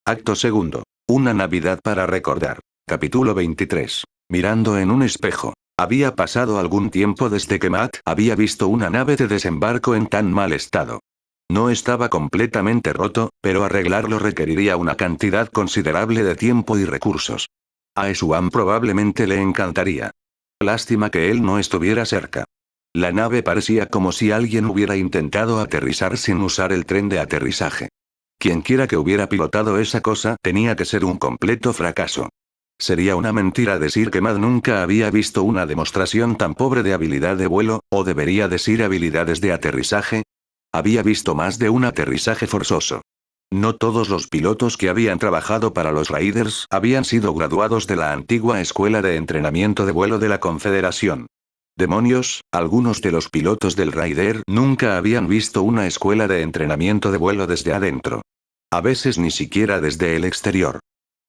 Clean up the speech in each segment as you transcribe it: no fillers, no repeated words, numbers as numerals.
Acto segundo. Una Navidad para recordar. Capítulo 23. Mirando en un espejo. Había pasado algún tiempo desde que Matt había visto una nave de desembarco en tan mal estado. No estaba completamente roto, pero arreglarlo requeriría una cantidad considerable de tiempo y recursos. A Swan probablemente le encantaría. Lástima que él no estuviera cerca. La nave parecía como si alguien hubiera intentado aterrizar sin usar el tren de aterrizaje. Quienquiera que hubiera pilotado esa cosa tenía que ser un completo fracaso. Sería una mentira decir que Matt nunca había visto una demostración tan pobre de habilidad de vuelo, o debería decir habilidades de aterrizaje. Había visto más de un aterrizaje forzoso. No todos los pilotos que habían trabajado para los Raiders habían sido graduados de la antigua escuela de entrenamiento de vuelo de la Confederación. Demonios, algunos de los pilotos del Raider nunca habían visto una escuela de entrenamiento de vuelo desde adentro. A veces ni siquiera desde el exterior.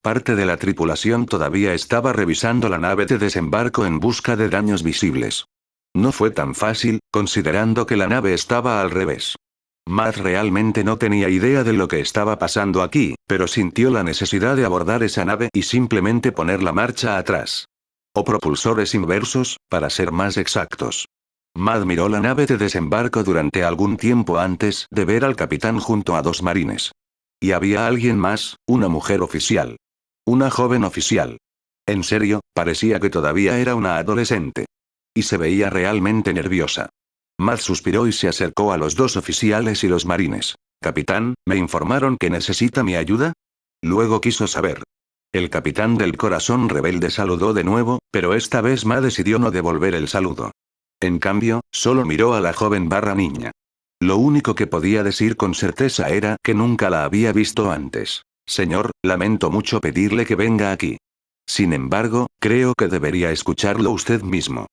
Parte de la tripulación todavía estaba revisando la nave de desembarco en busca de daños visibles. No fue tan fácil, considerando que la nave estaba al revés. Matt realmente no tenía idea de lo que estaba pasando aquí, pero sintió la necesidad de abordar esa nave y simplemente poner la marcha atrás. O propulsores inversos, para ser más exactos. Matt miró la nave de desembarco durante algún tiempo antes de ver al capitán junto a dos marines. Y había alguien más, una mujer oficial. Una joven oficial. En serio, parecía que todavía era una adolescente. Y se veía realmente nerviosa. Matt suspiró y se acercó a los dos oficiales y los marines. Capitán, ¿me informaron que necesita mi ayuda? Luego quiso saber. El capitán del corazón rebelde saludó de nuevo, pero esta vez Ma decidió no devolver el saludo. En cambio, solo miró a la joven niña. Lo único que podía decir con certeza era que nunca la había visto antes. Señor, lamento mucho pedirle que venga aquí. Sin embargo, creo que debería escucharlo usted mismo.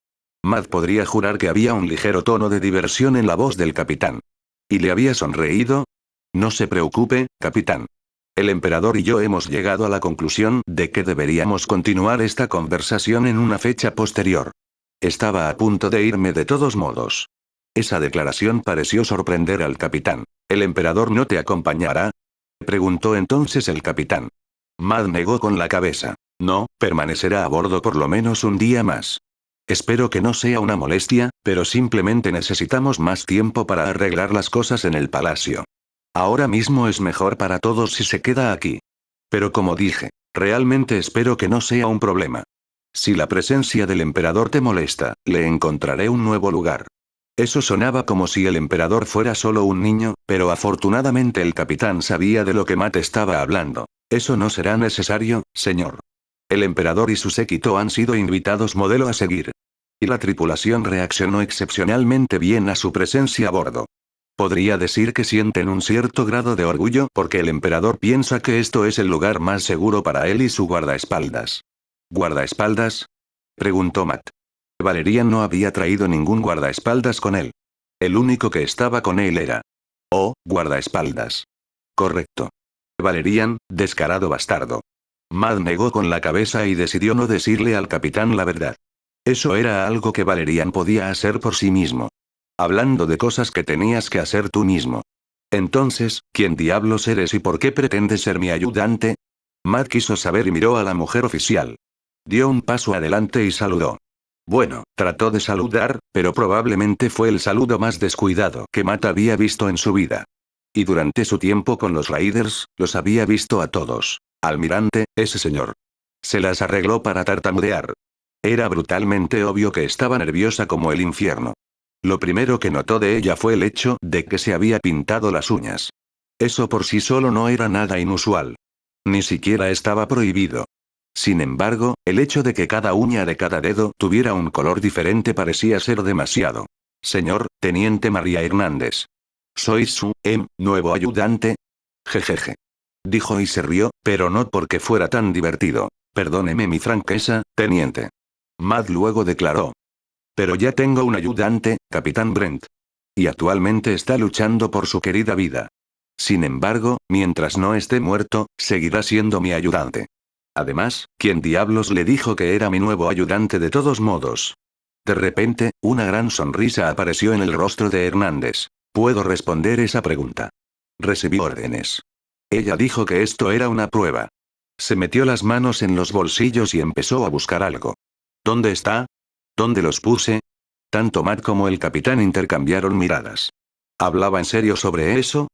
Matt podría jurar que había un ligero tono de diversión en la voz del capitán. ¿Y le había sonreído? No se preocupe, capitán. El emperador y yo hemos llegado a la conclusión de que deberíamos continuar esta conversación en una fecha posterior. Estaba a punto de irme de todos modos. Esa declaración pareció sorprender al capitán. ¿El emperador no te acompañará? Preguntó entonces el capitán. Matt negó con la cabeza. No, permanecerá a bordo por lo menos un día más. Espero que no sea una molestia, pero simplemente necesitamos más tiempo para arreglar las cosas en el palacio. Ahora mismo es mejor para todos si se queda aquí. Pero como dije, realmente espero que no sea un problema. Si la presencia del emperador te molesta, le encontraré un nuevo lugar. Eso sonaba como si el emperador fuera solo un niño, pero afortunadamente el capitán sabía de lo que Matt estaba hablando. Eso no será necesario, señor. El emperador y su séquito han sido invitados modelo a seguir. Y la tripulación reaccionó excepcionalmente bien a su presencia a bordo. Podría decir que sienten un cierto grado de orgullo porque el emperador piensa que esto es el lugar más seguro para él y su guardaespaldas. ¿Guardaespaldas? Preguntó Matt. Valerian no había traído ningún guardaespaldas con él. El único que estaba con él era. Oh, guardaespaldas. Correcto. Valerian, descarado bastardo. Matt negó con la cabeza y decidió no decirle al capitán la verdad. Eso era algo que Valerian podía hacer por sí mismo. Hablando de cosas que tenías que hacer tú mismo. Entonces, ¿quién diablos eres y por qué pretendes ser mi ayudante? Matt quiso saber y miró a la mujer oficial. Dio un paso adelante y saludó. Bueno, trató de saludar, pero probablemente fue el saludo más descuidado que Matt había visto en su vida. Y durante su tiempo con los Raiders, los había visto a todos. Almirante, ese señor. Se las arregló para tartamudear. Era brutalmente obvio que estaba nerviosa como el infierno. Lo primero que notó de ella fue el hecho de que se había pintado las uñas. Eso por sí solo no era nada inusual. Ni siquiera estaba prohibido. Sin embargo, el hecho de que cada uña de cada dedo tuviera un color diferente parecía ser demasiado. Señor, Teniente María Hernández. ¿Soy su, nuevo ayudante? Jejeje. Dijo y se rió, pero no porque fuera tan divertido. Perdóneme mi franqueza, teniente. Matt luego declaró. Pero ya tengo un ayudante, Capitán Brent. Y actualmente está luchando por su querida vida. Sin embargo, mientras no esté muerto, seguirá siendo mi ayudante. Además, ¿quién diablos le dijo que era mi nuevo ayudante de todos modos? De repente, una gran sonrisa apareció en el rostro de Hernández. ¿Puedo responder esa pregunta? Recibí órdenes. Ella dijo que esto era una prueba. Se metió las manos en los bolsillos y empezó a buscar algo. ¿Dónde está? ¿Dónde los puse? Tanto Matt como el capitán intercambiaron miradas. ¿Hablaba en serio sobre eso?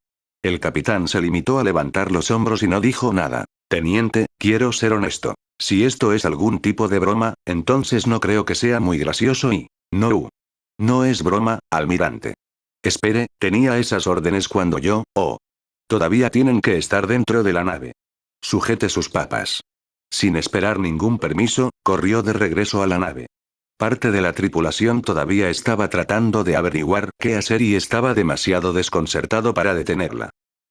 El capitán se limitó a levantar los hombros y no dijo nada. Teniente, quiero ser honesto. Si esto es algún tipo de broma, entonces no creo que sea muy gracioso y... No. No es broma, almirante. Espere, tenía esas órdenes cuando yo... Oh. Todavía tienen que estar dentro de la nave. Sujete sus papas. Sin esperar ningún permiso, corrió de regreso a la nave. Parte de la tripulación todavía estaba tratando de averiguar qué hacer y estaba demasiado desconcertado para detenerla.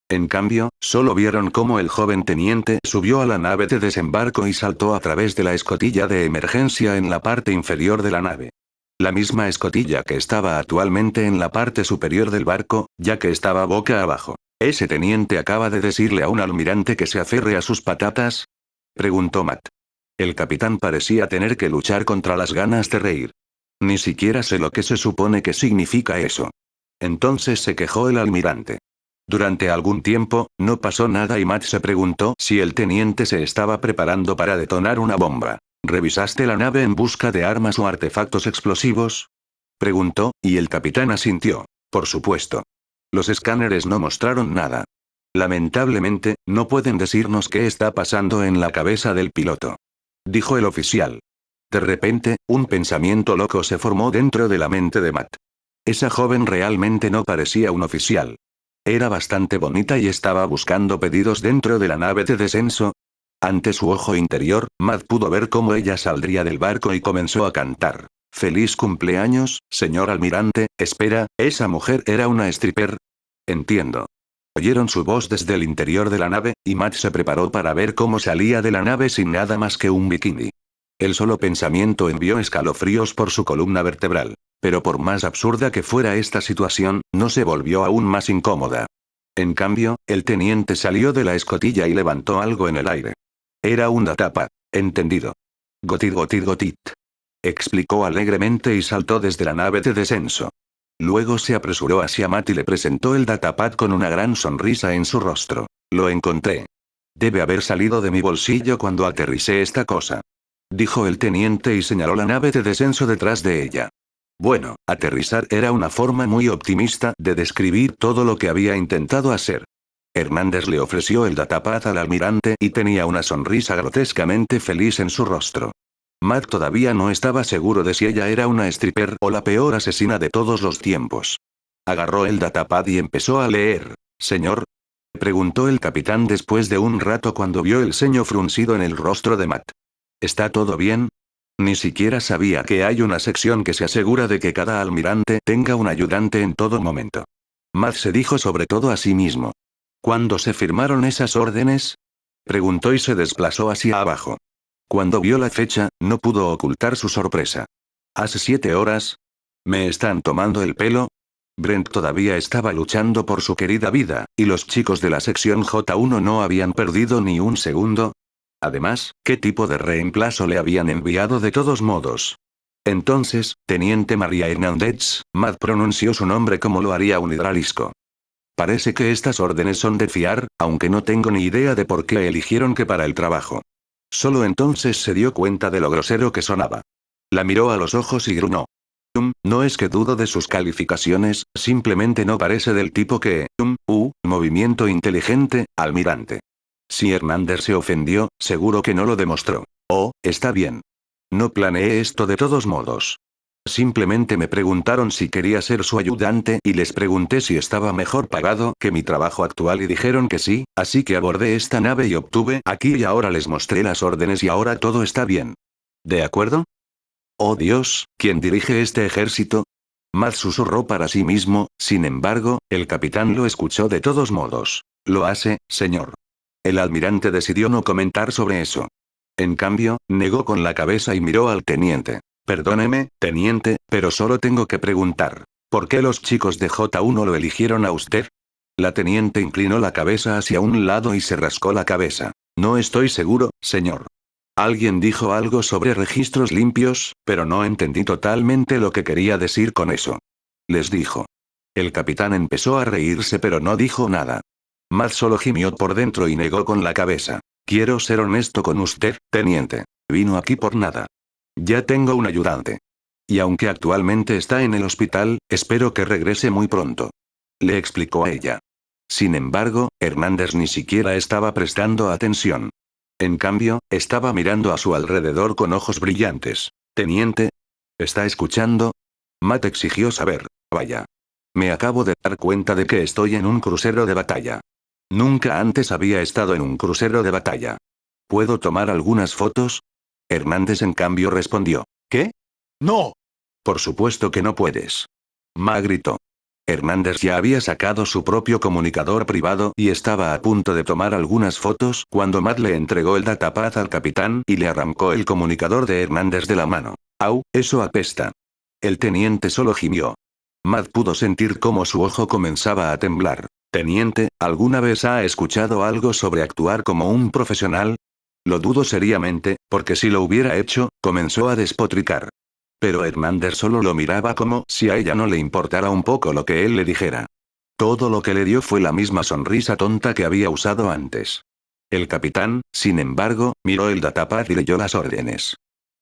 En cambio, solo vieron cómo el joven teniente subió a la nave de desembarco y saltó a través de la escotilla de emergencia en la parte inferior de la nave. La misma escotilla que estaba actualmente en la parte superior del barco, ya que estaba boca abajo. ¿Ese teniente acaba de decirle a un almirante que se aferre a sus patatas? Preguntó Matt. El capitán parecía tener que luchar contra las ganas de reír. Ni siquiera sé lo que se supone que significa eso. Entonces se quejó el almirante. Durante algún tiempo, no pasó nada y Matt se preguntó si el teniente se estaba preparando para detonar una bomba. ¿Revisaste la nave en busca de armas o artefactos explosivos? Preguntó, y el capitán asintió. Por supuesto. Los escáneres no mostraron nada. Lamentablemente, no pueden decirnos qué está pasando en la cabeza del piloto. Dijo el oficial. De repente, un pensamiento loco se formó dentro de la mente de Matt. Esa joven realmente no parecía un oficial. Era bastante bonita y estaba buscando pedidos dentro de la nave de descenso. Ante su ojo interior, Matt pudo ver cómo ella saldría del barco y comenzó a cantar. «Feliz cumpleaños, señor almirante». Espera, ¿esa mujer era una stripper? Entiendo. Oyeron su voz desde el interior de la nave, y Matt se preparó para ver cómo salía de la nave sin nada más que un bikini. El solo pensamiento envió escalofríos por su columna vertebral. Pero por más absurda que fuera esta situación, no se volvió aún más incómoda. En cambio, el teniente salió de la escotilla y levantó algo en el aire. Era un datapad. Entendido. Gotit gotit gotit. Explicó alegremente y saltó desde la nave de descenso. Luego se apresuró hacia Matt y le presentó el datapad con una gran sonrisa en su rostro. Lo encontré. Debe haber salido de mi bolsillo cuando aterricé esta cosa. Dijo el teniente y señaló la nave de descenso detrás de ella. Bueno, aterrizar era una forma muy optimista de describir todo lo que había intentado hacer. Hernández le ofreció el datapad al almirante y tenía una sonrisa grotescamente feliz en su rostro. Matt todavía no estaba seguro de si ella era una stripper o la peor asesina de todos los tiempos. Agarró el datapad y empezó a leer. «Señor», preguntó el capitán después de un rato cuando vio el ceño fruncido en el rostro de Matt. «¿Está todo bien?» Ni siquiera sabía que hay una sección que se asegura de que cada almirante tenga un ayudante en todo momento. Matt se dijo sobre todo a sí mismo. ¿Cuándo se firmaron esas órdenes? Preguntó y se desplazó hacia abajo. Cuando vio la fecha, no pudo ocultar su sorpresa. ¿Hace 7 horas? ¿Me están tomando el pelo? Brent todavía estaba luchando por su querida vida, y los chicos de la sección J1 no habían perdido ni un segundo. Además, ¿qué tipo de reemplazo le habían enviado de todos modos? Entonces, Teniente María Hernández, Matt pronunció su nombre como lo haría un hidralisco. Parece que estas órdenes son de fiar, aunque no tengo ni idea de por qué eligieron que para el trabajo. Solo entonces se dio cuenta de lo grosero que sonaba. La miró a los ojos y gruñó. No es que dudo de sus calificaciones, simplemente no parece del tipo que... movimiento inteligente, almirante. Si Hernández se ofendió, seguro que no lo demostró. Oh, está bien. No planeé esto de todos modos. Simplemente me preguntaron si quería ser su ayudante y les pregunté si estaba mejor pagado que mi trabajo actual y dijeron que sí, así que abordé esta nave y obtuve aquí y ahora les mostré las órdenes y ahora todo está bien. ¿De acuerdo? Oh Dios, ¿quién dirige este ejército? Matt susurró para sí mismo, sin embargo, el capitán lo escuchó de todos modos. Lo hace, señor. El almirante decidió no comentar sobre eso. En cambio, negó con la cabeza y miró al teniente. Perdóneme, teniente, pero solo tengo que preguntar. ¿Por qué los chicos de J1 lo eligieron a usted? La teniente inclinó la cabeza hacia un lado y se rascó la cabeza. No estoy seguro, señor. Alguien dijo algo sobre registros limpios, pero no entendí totalmente lo que quería decir con eso. Les dijo. El capitán empezó a reírse pero no dijo nada. Matt solo gimió por dentro y negó con la cabeza. Quiero ser honesto con usted, teniente. Vino aquí por nada. Ya tengo un ayudante. Y aunque actualmente está en el hospital, espero que regrese muy pronto. Le explicó a ella. Sin embargo, Hernández ni siquiera estaba prestando atención. En cambio, estaba mirando a su alrededor con ojos brillantes. Teniente. ¿Está escuchando? Matt exigió saber. Vaya. Me acabo de dar cuenta de que estoy en un crucero de batalla. Nunca antes había estado en un crucero de batalla. ¿Puedo tomar algunas fotos? Hernández en cambio respondió. ¿Qué? No. Por supuesto que no puedes. Ma gritó. Hernández ya había sacado su propio comunicador privado y estaba a punto de tomar algunas fotos cuando Matt le entregó el datapad al capitán y le arrancó el comunicador de Hernández de la mano. ¡Au! Eso apesta. El teniente solo gimió. Matt pudo sentir cómo su ojo comenzaba a temblar. Teniente, ¿alguna vez ha escuchado algo sobre actuar como un profesional? Lo dudo seriamente, porque si lo hubiera hecho, comenzó a despotricar. Pero Hernández solo lo miraba como si a ella no le importara un poco lo que él le dijera. Todo lo que le dio fue la misma sonrisa tonta que había usado antes. El capitán, sin embargo, miró el datapad y leyó las órdenes.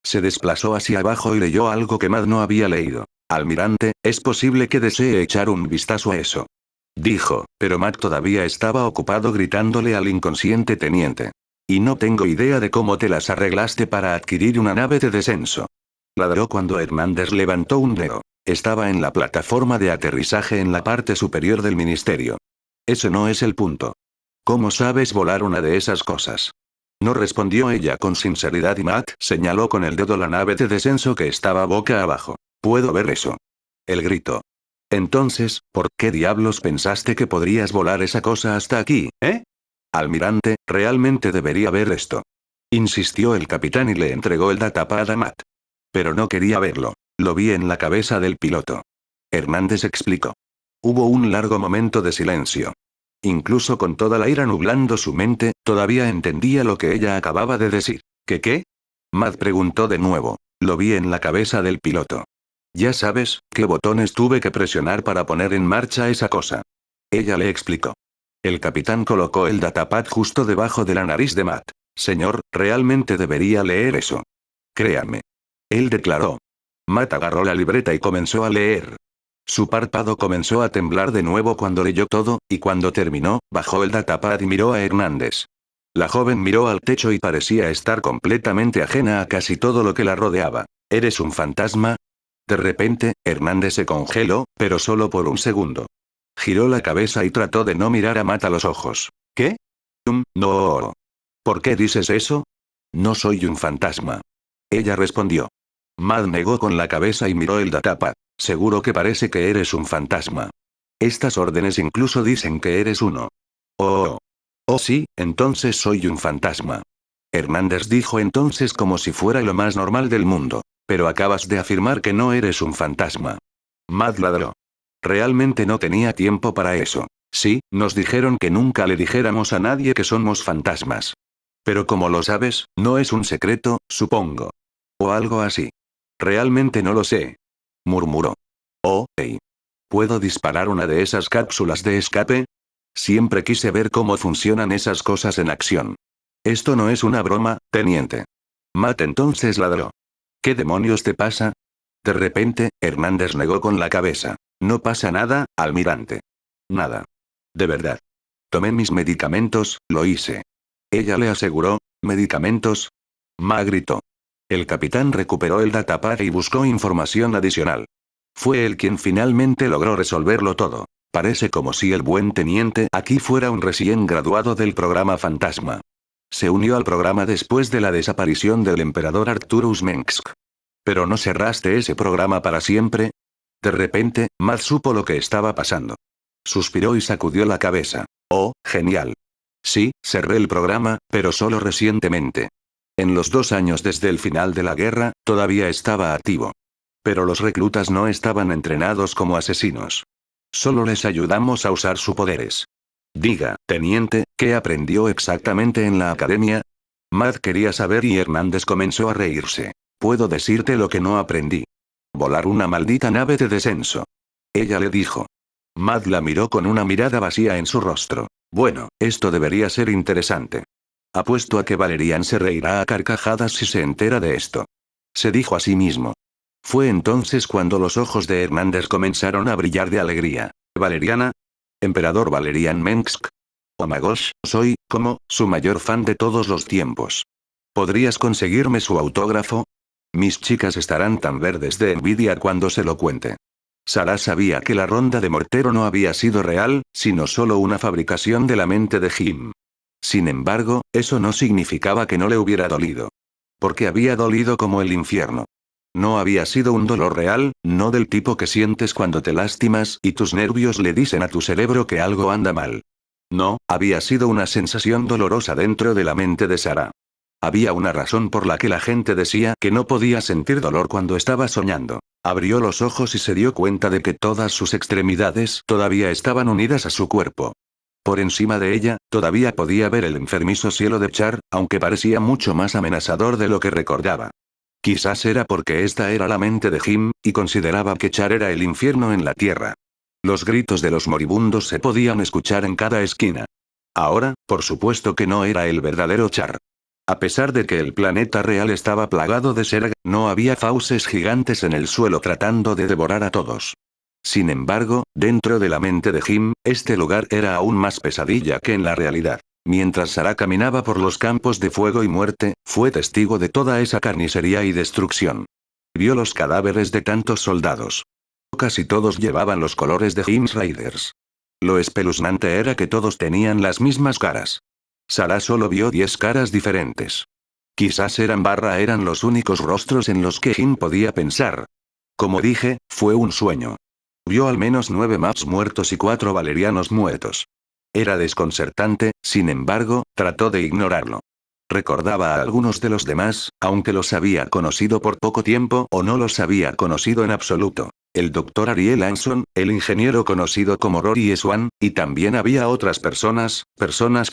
Se desplazó hacia abajo y leyó algo que Matt no había leído. Almirante, es posible que desee echar un vistazo a eso. Dijo, pero Matt todavía estaba ocupado gritándole al inconsciente teniente. Y no tengo idea de cómo te las arreglaste para adquirir una nave de descenso. Ladró cuando Hernández levantó un dedo. Estaba en la plataforma de aterrizaje en la parte superior del ministerio. Eso no es el punto. ¿Cómo sabes volar una de esas cosas? No respondió ella con sinceridad y Matt señaló con el dedo la nave de descenso que estaba boca abajo. Puedo ver eso. Él gritó. Entonces, ¿por qué diablos pensaste que podrías volar esa cosa hasta aquí, eh? Almirante, realmente debería ver esto. Insistió el capitán y le entregó el datapad a Matt. Pero no quería verlo. Lo vi en la cabeza del piloto. Hernández explicó. Hubo un largo momento de silencio. Incluso con toda la ira nublando su mente, todavía entendía lo que ella acababa de decir. ¿Qué? Matt preguntó de nuevo. Lo vi en la cabeza del piloto. Ya sabes, ¿qué botones tuve que presionar para poner en marcha esa cosa? Ella le explicó. El capitán colocó el datapad justo debajo de la nariz de Matt. Señor, realmente debería leer eso. Créame. Él declaró. Matt agarró la libreta y comenzó a leer. Su párpado comenzó a temblar de nuevo cuando leyó todo, y cuando terminó, bajó el datapad y miró a Hernández. La joven miró al techo y parecía estar completamente ajena a casi todo lo que la rodeaba. ¿Eres un fantasma? De repente, Hernández se congeló, pero solo por un segundo. Giró la cabeza y trató de no mirar a Matt a los ojos. ¿Qué? No. ¿Por qué dices eso? No soy un fantasma. Ella respondió. Matt negó con la cabeza y miró el datapad. Seguro que parece que eres un fantasma. Estas órdenes incluso dicen que eres uno. Oh sí, entonces soy un fantasma. Hernández dijo entonces como si fuera lo más normal del mundo. Pero acabas de afirmar que no eres un fantasma. Matt ladró. Realmente no tenía tiempo para eso. Sí, nos dijeron que nunca le dijéramos a nadie que somos fantasmas. Pero como lo sabes, no es un secreto, supongo. O algo así. Realmente no lo sé. Murmuró. Oh, hey. ¿Puedo disparar una de esas cápsulas de escape? Siempre quise ver cómo funcionan esas cosas en acción. Esto no es una broma, teniente. Matt entonces ladró. ¿Qué demonios te pasa? De repente, Hernández negó con la cabeza. No pasa nada, almirante. Nada. De verdad. Tomé mis medicamentos, lo hice. Ella le aseguró, ¿medicamentos? Ma gritó. El capitán recuperó el datapad y buscó información adicional. Fue él quien finalmente logró resolverlo todo. Parece como si el buen teniente aquí fuera un recién graduado del programa Fantasma. Se unió al programa después de la desaparición del emperador Arcturus Mensk. ¿Pero no cerraste ese programa para siempre? De repente, Matt supo lo que estaba pasando. Suspiró y sacudió la cabeza. Oh, genial. Sí, cerré el programa, pero solo recientemente. En los 2 años desde el final de la guerra, todavía estaba activo. Pero los reclutas no estaban entrenados como asesinos. Solo les ayudamos a usar sus poderes. Diga, teniente, ¿qué aprendió exactamente en la academia? Matt quería saber y Hernández comenzó a reírse. Puedo decirte lo que no aprendí. Volar una maldita nave de descenso. Ella le dijo. Matt la miró con una mirada vacía en su rostro. Bueno, esto debería ser interesante. Apuesto a que Valerian se reirá a carcajadas si se entera de esto. Se dijo a sí mismo. Fue entonces cuando los ojos de Hernández comenzaron a brillar de alegría. ¿Valeriana? Emperador Valerian Mensk. Oh my gosh, soy, como, su mayor fan de todos los tiempos. ¿Podrías conseguirme su autógrafo? Mis chicas estarán tan verdes de envidia cuando se lo cuente. Sarah sabía que la ronda de mortero no había sido real, sino solo una fabricación de la mente de Jim. Sin embargo, eso no significaba que no le hubiera dolido. Porque había dolido como el infierno. No había sido un dolor real, no del tipo que sientes cuando te lastimas y tus nervios le dicen a tu cerebro que algo anda mal. No, había sido una sensación dolorosa dentro de la mente de Sarah. Había una razón por la que la gente decía que no podía sentir dolor cuando estaba soñando. Abrió los ojos y se dio cuenta de que todas sus extremidades todavía estaban unidas a su cuerpo. Por encima de ella, todavía podía ver el enfermizo cielo de Char, aunque parecía mucho más amenazador de lo que recordaba. Quizás era porque esta era la mente de Jim, y consideraba que Char era el infierno en la tierra. Los gritos de los moribundos se podían escuchar en cada esquina. Ahora, por supuesto que no era el verdadero Char. A pesar de que el planeta real estaba plagado de Serg, no había fauces gigantes en el suelo tratando de devorar a todos. Sin embargo, dentro de la mente de Jim, este lugar era aún más pesadilla que en la realidad. Mientras Sarah caminaba por los campos de fuego y muerte, fue testigo de toda esa carnicería y destrucción. Vio los cadáveres de tantos soldados. Casi todos llevaban los colores de Jim's Raiders. Lo espeluznante era que todos tenían las mismas caras. Sarah solo vio 10 caras diferentes. Quizás eran los únicos rostros en los que Jim podía pensar. Como dije, fue un sueño. Vio al menos 9 maps muertos y 4 valerianos muertos. Era desconcertante, sin embargo, trató de ignorarlo. Recordaba a algunos de los demás, aunque los había conocido por poco tiempo o no los había conocido en absoluto. El Dr. Ariel Anson, el ingeniero conocido como Rory Swan, y también había otras personas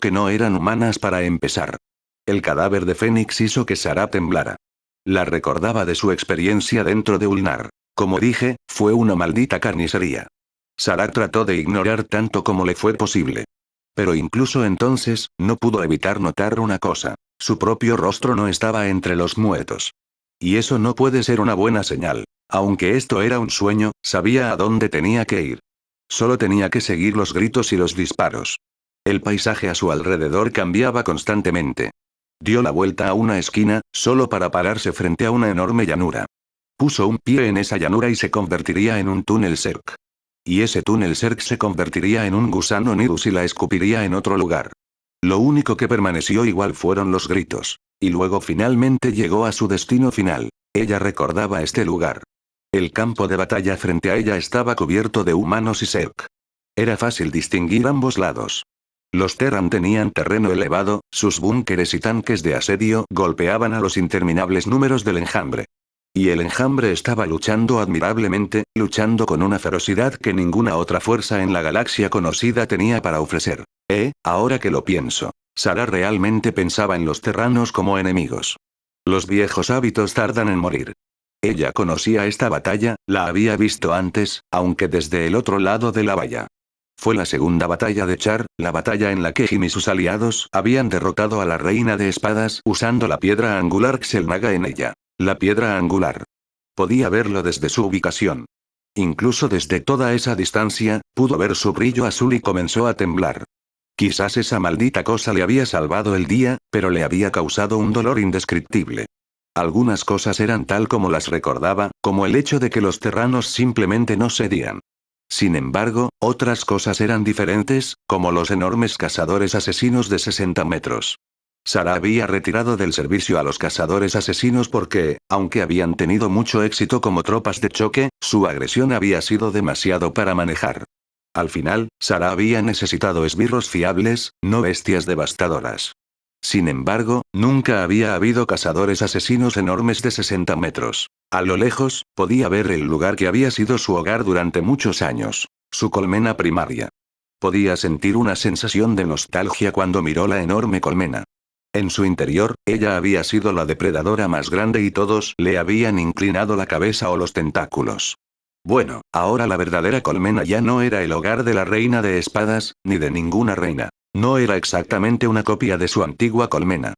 que no eran humanas para empezar. El cadáver de Fénix hizo que Sarah temblara. La recordaba de su experiencia dentro de Ulnar. Como dije, fue una maldita carnicería. Sarah trató de ignorar tanto como le fue posible. Pero incluso entonces, no pudo evitar notar una cosa. Su propio rostro no estaba entre los muertos. Y eso no puede ser una buena señal. Aunque esto era un sueño, sabía a dónde tenía que ir. Solo tenía que seguir los gritos y los disparos. El paisaje a su alrededor cambiaba constantemente. Dio la vuelta a una esquina, solo para pararse frente a una enorme llanura. Puso un pie en esa llanura y se convertiría en un túnel Zerg. Y ese túnel Zerg se convertiría en un gusano Nidus y la escupiría en otro lugar. Lo único que permaneció igual fueron los gritos. Y luego finalmente llegó a su destino final. Ella recordaba este lugar. El campo de batalla frente a ella estaba cubierto de humanos y Zerg. Era fácil distinguir ambos lados. Los Terran tenían terreno elevado, sus búnkeres y tanques de asedio golpeaban a los interminables números del enjambre. Y el enjambre estaba luchando admirablemente, luchando con una ferocidad que ninguna otra fuerza en la galaxia conocida tenía para ofrecer. Ahora que lo pienso, Sarah realmente pensaba en los terranos como enemigos. Los viejos hábitos tardan en morir. Ella conocía esta batalla, la había visto antes, aunque desde el otro lado de la valla. Fue la segunda batalla de Char, la batalla en la que Jim y sus aliados habían derrotado a la reina de espadas usando la piedra angular Xel'Naga en ella. La piedra angular. Podía verlo desde su ubicación. Incluso desde toda esa distancia, pudo ver su brillo azul y comenzó a temblar. Quizás esa maldita cosa le había salvado el día, pero le había causado un dolor indescriptible. Algunas cosas eran tal como las recordaba, como el hecho de que los terranos simplemente no cedían. Sin embargo, otras cosas eran diferentes, como los enormes cazadores asesinos de 60 metros. Sarah había retirado del servicio a los cazadores asesinos porque, aunque habían tenido mucho éxito como tropas de choque, su agresión había sido demasiado para manejar. Al final, Sarah había necesitado esbirros fiables, no bestias devastadoras. Sin embargo, nunca había habido cazadores asesinos enormes de 60 metros. A lo lejos, podía ver el lugar que había sido su hogar durante muchos años. Su colmena primaria. Podía sentir una sensación de nostalgia cuando miró la enorme colmena. En su interior, ella había sido la depredadora más grande y todos le habían inclinado la cabeza o los tentáculos. Bueno, ahora la verdadera colmena ya no era el hogar de la reina de espadas, ni de ninguna reina. No era exactamente una copia de su antigua colmena.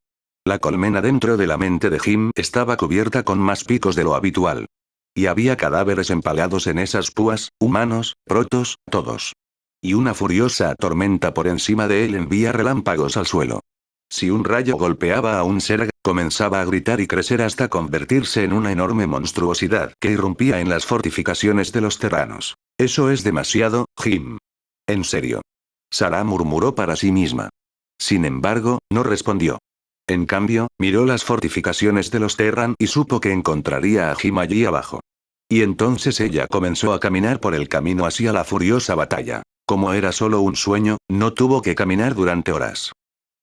La colmena dentro de la mente de Jim estaba cubierta con más picos de lo habitual. Y había cadáveres empalados en esas púas, humanos, protos, todos. Y una furiosa tormenta por encima de él envía relámpagos al suelo. Si un rayo golpeaba a un ser, comenzaba a gritar y crecer hasta convertirse en una enorme monstruosidad que irrumpía en las fortificaciones de los terranos. Eso es demasiado, Jim. En serio. Sarah murmuró para sí misma. Sin embargo, no respondió. En cambio, miró las fortificaciones de los Terran y supo que encontraría a Jim allí abajo. Y entonces ella comenzó a caminar por el camino hacia la furiosa batalla. Como era solo un sueño, no tuvo que caminar durante horas.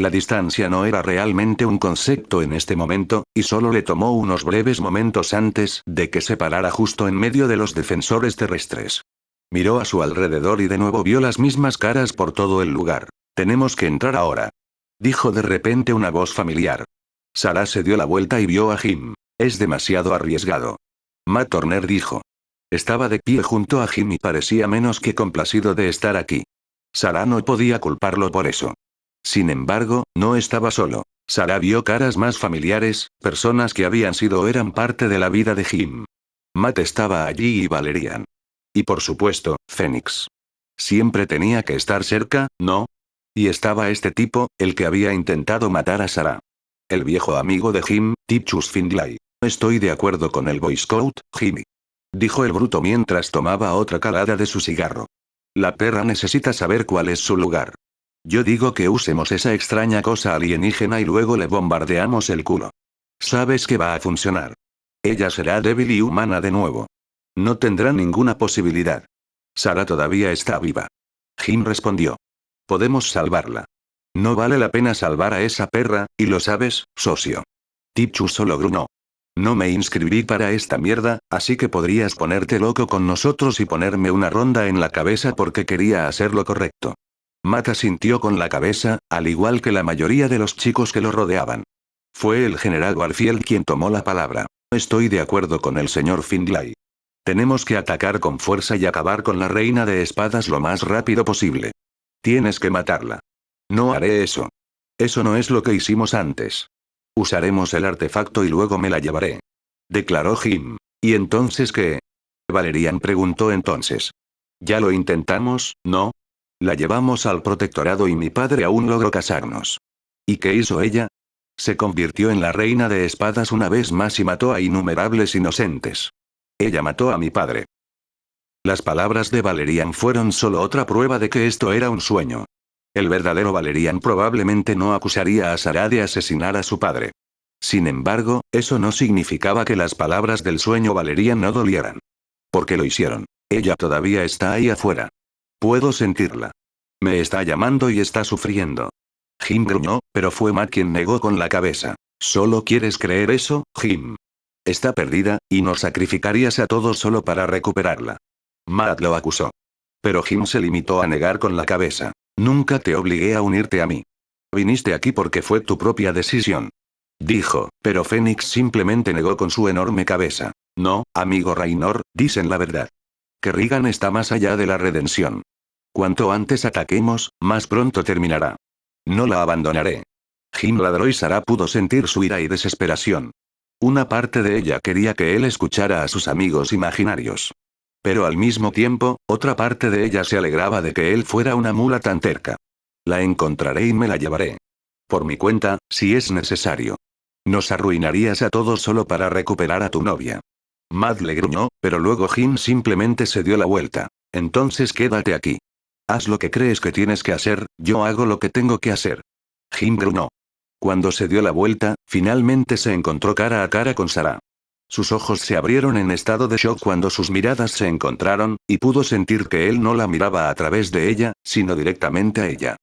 La distancia no era realmente un concepto en este momento, y solo le tomó unos breves momentos antes de que se parara justo en medio de los defensores terrestres. Miró a su alrededor y de nuevo vio las mismas caras por todo el lugar. Tenemos que entrar ahora. Dijo de repente una voz familiar. Sarah se dio la vuelta y vio a Jim. Es demasiado arriesgado. Matt Turner dijo. Estaba de pie junto a Jim y parecía menos que complacido de estar aquí. Sarah no podía culparlo por eso. Sin embargo, no estaba solo. Sarah vio caras más familiares, personas que habían sido o eran parte de la vida de Jim. Matt estaba allí y Valerian. Y por supuesto, Phoenix. Siempre tenía que estar cerca, ¿no? Y estaba este tipo, el que había intentado matar a Sarah. El viejo amigo de Jim, Tichus Findlay. No estoy de acuerdo con el Boy Scout, Jimmy. Dijo el bruto mientras tomaba otra calada de su cigarro. La perra necesita saber cuál es su lugar. Yo digo que usemos esa extraña cosa alienígena y luego le bombardeamos el culo. Sabes que va a funcionar. Ella será débil y humana de nuevo. No tendrá ninguna posibilidad. Sarah todavía está viva. Jim respondió. Podemos salvarla. No vale la pena salvar a esa perra, y lo sabes, socio. Tichus solo gruñó. No me inscribí para esta mierda, así que podrías ponerte loco con nosotros y ponerme una ronda en la cabeza porque quería hacer lo correcto. Matt asintió con la cabeza, al igual que la mayoría de los chicos que lo rodeaban. Fue el general Warfield quien tomó la palabra. No estoy de acuerdo con el señor Findlay. Tenemos que atacar con fuerza y acabar con la reina de espadas lo más rápido posible. Tienes que matarla. No haré eso. Eso no es lo que hicimos antes. Usaremos el artefacto y luego me la llevaré. Declaró Jim. ¿Y entonces qué? Valerian preguntó entonces. Ya lo intentamos, ¿no? La llevamos al protectorado y mi padre aún logró casarnos. ¿Y qué hizo ella? Se convirtió en la reina de espadas una vez más y mató a innumerables inocentes. Ella mató a mi padre. Las palabras de Valerian fueron solo otra prueba de que esto era un sueño. El verdadero Valerian probablemente no acusaría a Sarah de asesinar a su padre. Sin embargo, eso no significaba que las palabras del sueño Valerian no dolieran. Porque lo hicieron. Ella todavía está ahí afuera. Puedo sentirla. Me está llamando y está sufriendo. Jim gruñó, pero fue Matt quien negó con la cabeza. ¿Solo quieres creer eso, Jim? Está perdida, y nos sacrificarías a todos solo para recuperarla. Matt lo acusó. Pero Jim se limitó a negar con la cabeza. Nunca te obligué a unirte a mí. Viniste aquí porque fue tu propia decisión. Dijo, pero Phoenix simplemente negó con su enorme cabeza. No, amigo Raynor, dicen la verdad. Kerrigan está más allá de la redención. Cuanto antes ataquemos, más pronto terminará. No la abandonaré. Jim ladró y Sarah pudo sentir su ira y desesperación. Una parte de ella quería que él escuchara a sus amigos imaginarios. Pero al mismo tiempo, otra parte de ella se alegraba de que él fuera una mula tan terca. La encontraré y me la llevaré. Por mi cuenta, si es necesario. Nos arruinarías a todos solo para recuperar a tu novia. Matt le gruñó, pero luego Jim simplemente se dio la vuelta. Entonces quédate aquí. Haz lo que crees que tienes que hacer, yo hago lo que tengo que hacer. Jim gruñó. Cuando se dio la vuelta, finalmente se encontró cara a cara con Sarah. Sus ojos se abrieron en estado de shock cuando sus miradas se encontraron, y pudo sentir que él no la miraba a través de ella, sino directamente a ella.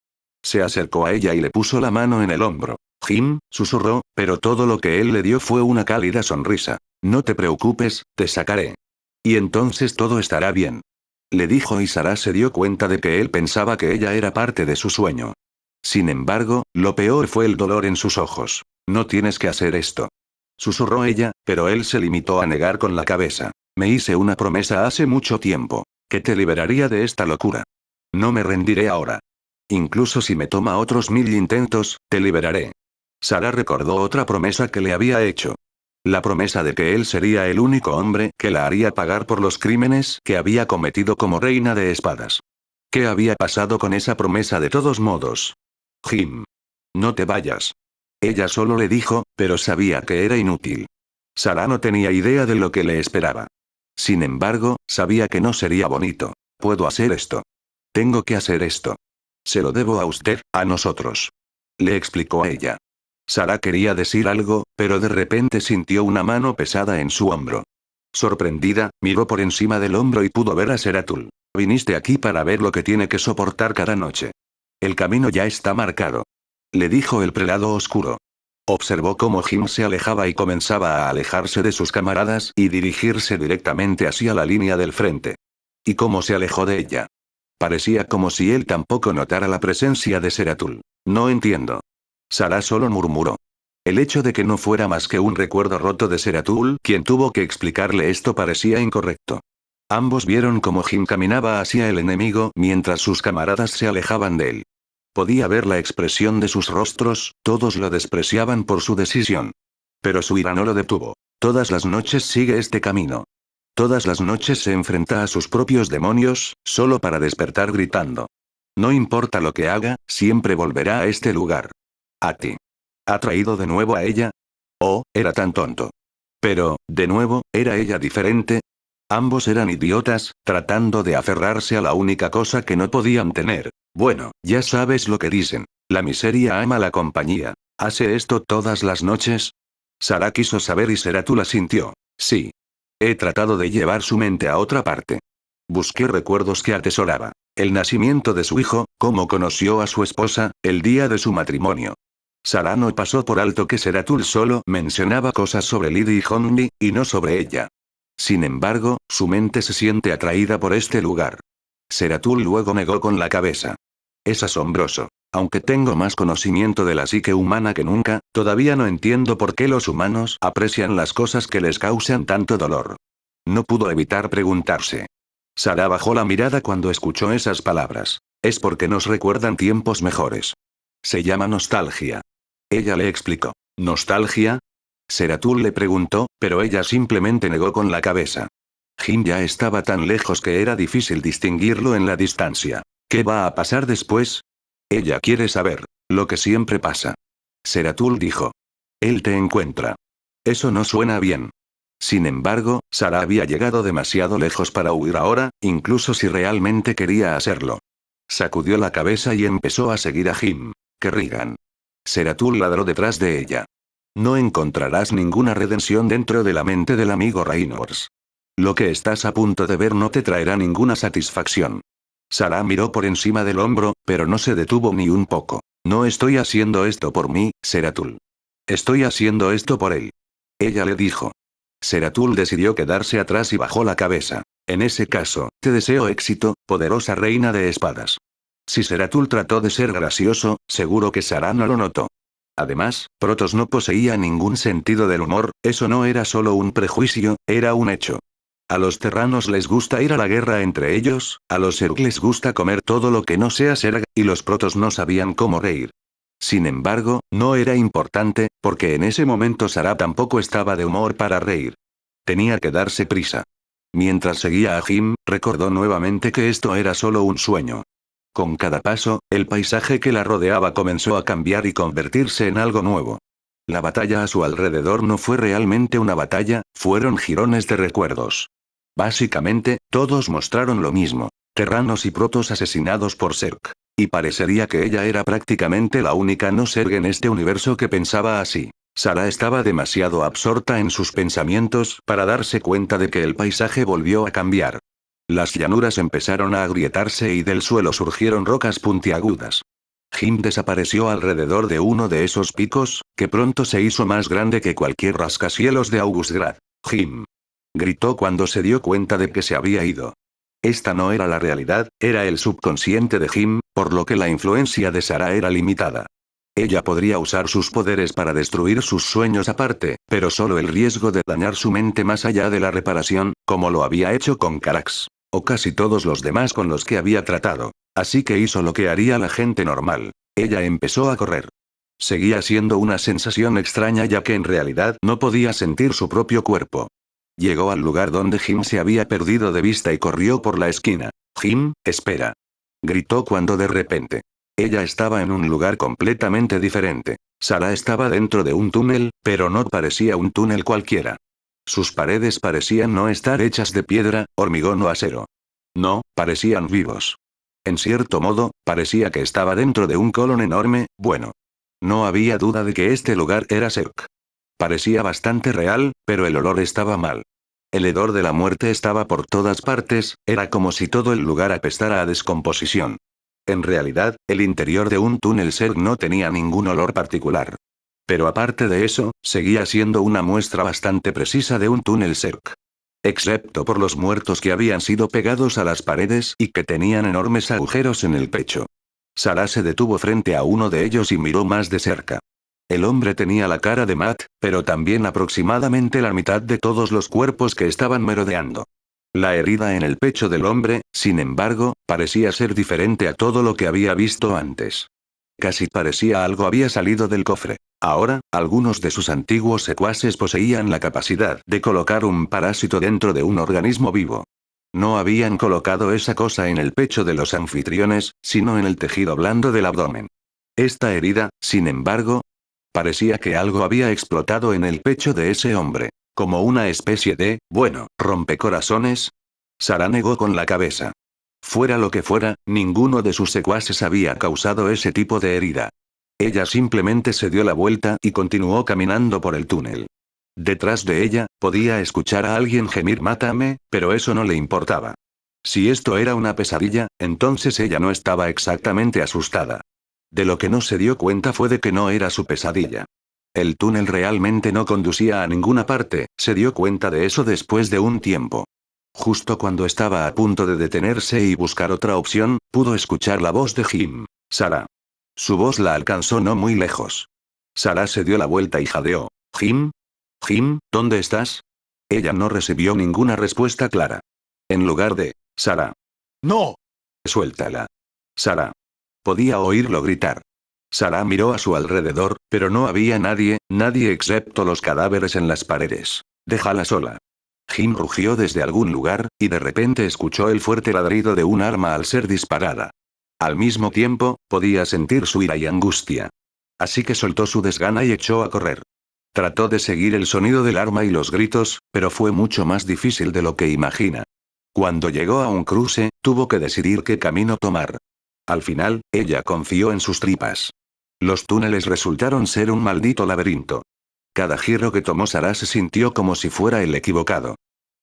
Se acercó a ella y le puso la mano en el hombro. Jim, susurró, pero todo lo que él le dio fue una cálida sonrisa. No te preocupes, te sacaré. Y entonces todo estará bien. Le dijo y Sarah se dio cuenta de que él pensaba que ella era parte de su sueño. Sin embargo, lo peor fue el dolor en sus ojos. No tienes que hacer esto. Susurró ella, pero él se limitó a negar con la cabeza. Me hice una promesa hace mucho tiempo. Que te liberaría de esta locura. No me rendiré ahora. Incluso si me toma otros 1000 intentos, te liberaré. Sarah recordó otra promesa que le había hecho. La promesa de que él sería el único hombre que la haría pagar por los crímenes que había cometido como reina de espadas. ¿Qué había pasado con esa promesa de todos modos? Jim. No te vayas. Ella solo le dijo, pero sabía que era inútil. Sarah no tenía idea de lo que le esperaba. Sin embargo, sabía que no sería bonito. Puedo hacer esto. Tengo que hacer esto. Se lo debo a usted, a nosotros. Le explicó a ella. Sarah quería decir algo, pero de repente sintió una mano pesada en su hombro. Sorprendida, miró por encima del hombro y pudo ver a Seratul. Viniste aquí para ver lo que tiene que soportar cada noche. El camino ya está marcado. Le dijo el prelado oscuro. Observó cómo Jim se alejaba y comenzaba a alejarse de sus camaradas y dirigirse directamente hacia la línea del frente. Y cómo se alejó de ella. Parecía como si él tampoco notara la presencia de Seratul. No entiendo. Sarah solo murmuró. El hecho de que no fuera más que un recuerdo roto de Seratul quien tuvo que explicarle esto parecía incorrecto. Ambos vieron cómo Jim caminaba hacia el enemigo mientras sus camaradas se alejaban de él. Podía ver la expresión de sus rostros, todos lo despreciaban por su decisión. Pero su ira no lo detuvo. Todas las noches sigue este camino. Todas las noches se enfrenta a sus propios demonios, solo para despertar gritando. No importa lo que haga, siempre volverá a este lugar. A ti. ¿Ha traído de nuevo a ella? Oh, era tan tonto. Pero, de nuevo, ¿era ella diferente? Ambos eran idiotas, tratando de aferrarse a la única cosa que no podían tener. Bueno, ya sabes lo que dicen. La miseria ama la compañía. ¿Hace esto todas las noches? Sarah quiso saber y Seratul asintió. Sí. He tratado de llevar su mente a otra parte. Busqué recuerdos que atesoraba. El nacimiento de su hijo, cómo conoció a su esposa, el día de su matrimonio. Sarah no pasó por alto que Seratul solo mencionaba cosas sobre Lydie y Honey, y no sobre ella. Sin embargo, su mente se siente atraída por este lugar. Seratul luego negó con la cabeza. Es asombroso. Aunque tengo más conocimiento de la psique humana que nunca, todavía no entiendo por qué los humanos aprecian las cosas que les causan tanto dolor. No pudo evitar preguntarse. Sarah bajó la mirada cuando escuchó esas palabras. Es porque nos recuerdan tiempos mejores. Se llama nostalgia. Ella le explicó. ¿Nostalgia? Seratul le preguntó, pero ella simplemente negó con la cabeza. Jim ya estaba tan lejos que era difícil distinguirlo en la distancia. ¿Qué va a pasar después? Ella quiere saber. Lo que siempre pasa. Seratul dijo. Él te encuentra. Eso no suena bien. Sin embargo, Sarah había llegado demasiado lejos para huir ahora, incluso si realmente quería hacerlo. Sacudió la cabeza y empezó a seguir a Jim. Kerrigan. Seratul ladró detrás de ella. No encontrarás ninguna redención dentro de la mente del amigo Reynolds. Lo que estás a punto de ver no te traerá ninguna satisfacción. Sarah miró por encima del hombro, pero no se detuvo ni un poco. No estoy haciendo esto por mí, Seratul. Estoy haciendo esto por él. Ella le dijo. Seratul decidió quedarse atrás y bajó la cabeza. En ese caso, te deseo éxito, poderosa reina de espadas. Si Seratul trató de ser gracioso, seguro que Sarah no lo notó. Además, Protoss no poseía ningún sentido del humor, eso no era solo un prejuicio, era un hecho. A los terranos les gusta ir a la guerra entre ellos, a los Zerg les gusta comer todo lo que no sea Zerg, y los Protoss no sabían cómo reír. Sin embargo, no era importante, porque en ese momento Sarah tampoco estaba de humor para reír. Tenía que darse prisa. Mientras seguía a Jim, recordó nuevamente que esto era solo un sueño. Con cada paso, el paisaje que la rodeaba comenzó a cambiar y convertirse en algo nuevo. La batalla a su alrededor no fue realmente una batalla, fueron jirones de recuerdos. Básicamente, todos mostraron lo mismo. Terranos y protos asesinados por Zerg. Y parecería que ella era prácticamente la única no Zerg en este universo que pensaba así. Sarah estaba demasiado absorta en sus pensamientos para darse cuenta de que el paisaje volvió a cambiar. Las llanuras empezaron a agrietarse y del suelo surgieron rocas puntiagudas. Jim desapareció alrededor de uno de esos picos, que pronto se hizo más grande que cualquier rascacielos de Augustgrad. Jim. Gritó cuando se dio cuenta de que se había ido. Esta no era la realidad, era el subconsciente de Jim, por lo que la influencia de Sarah era limitada. Ella podría usar sus poderes para destruir sus sueños aparte, pero solo el riesgo de dañar su mente más allá de la reparación, como lo había hecho con Carax. O casi todos los demás con los que había tratado. Así que hizo lo que haría la gente normal. Ella empezó a correr. Seguía siendo una sensación extraña ya que en realidad no podía sentir su propio cuerpo. Llegó al lugar donde Jim se había perdido de vista y corrió por la esquina. «Jim, espera», gritó cuando de repente. Ella estaba en un lugar completamente diferente. Sarah estaba dentro de un túnel, pero no parecía un túnel cualquiera. Sus paredes parecían no estar hechas de piedra, hormigón o acero. No, parecían vivos. En cierto modo, parecía que estaba dentro de un colon enorme, bueno. No había duda de que este lugar era Serk. Parecía bastante real, pero el olor estaba mal. El hedor de la muerte estaba por todas partes, era como si todo el lugar apestara a descomposición. En realidad, el interior de un túnel Serk no tenía ningún olor particular. Pero aparte de eso, seguía siendo una muestra bastante precisa de un túnel Serk. Excepto por los muertos que habían sido pegados a las paredes y que tenían enormes agujeros en el pecho. Sarah se detuvo frente a uno de ellos y miró más de cerca. El hombre tenía la cara de Matt, pero también aproximadamente la mitad de todos los cuerpos que estaban merodeando. La herida en el pecho del hombre, sin embargo, parecía ser diferente a todo lo que había visto antes. Casi parecía algo había salido del cofre. Ahora, algunos de sus antiguos secuaces poseían la capacidad de colocar un parásito dentro de un organismo vivo. No habían colocado esa cosa en el pecho de los anfitriones, sino en el tejido blando del abdomen. Esta herida, sin embargo, parecía que algo había explotado en el pecho de ese hombre. Como una especie de, bueno, rompecorazones. Sarah negó con la cabeza. Fuera lo que fuera, ninguno de sus secuaces había causado ese tipo de herida. Ella simplemente se dio la vuelta y continuó caminando por el túnel. Detrás de ella, podía escuchar a alguien gemir «mátame», pero eso no le importaba. Si esto era una pesadilla, entonces ella no estaba exactamente asustada. De lo que no se dio cuenta fue de que no era su pesadilla. El túnel realmente no conducía a ninguna parte, se dio cuenta de eso después de un tiempo. Justo cuando estaba a punto de detenerse y buscar otra opción, pudo escuchar la voz de Jim. «Sarah». Su voz la alcanzó no muy lejos. Sarah se dio la vuelta y jadeó. «¿Jim? Jim, ¿dónde estás?» Ella no recibió ninguna respuesta clara. En lugar de «Sarah». «No. Suéltala». «Sarah». Podía oírlo gritar. Sarah miró a su alrededor, pero no había nadie excepto los cadáveres en las paredes. «Déjala sola». Jim rugió desde algún lugar, y de repente escuchó el fuerte ladrido de un arma al ser disparada. Al mismo tiempo, podía sentir su ira y angustia. Así que soltó su desgana y echó a correr. Trató de seguir el sonido del arma y los gritos, pero fue mucho más difícil de lo que imagina. Cuando llegó a un cruce, tuvo que decidir qué camino tomar. Al final, ella confió en sus tripas. Los túneles resultaron ser un maldito laberinto. Cada giro que tomó Sarah se sintió como si fuera el equivocado.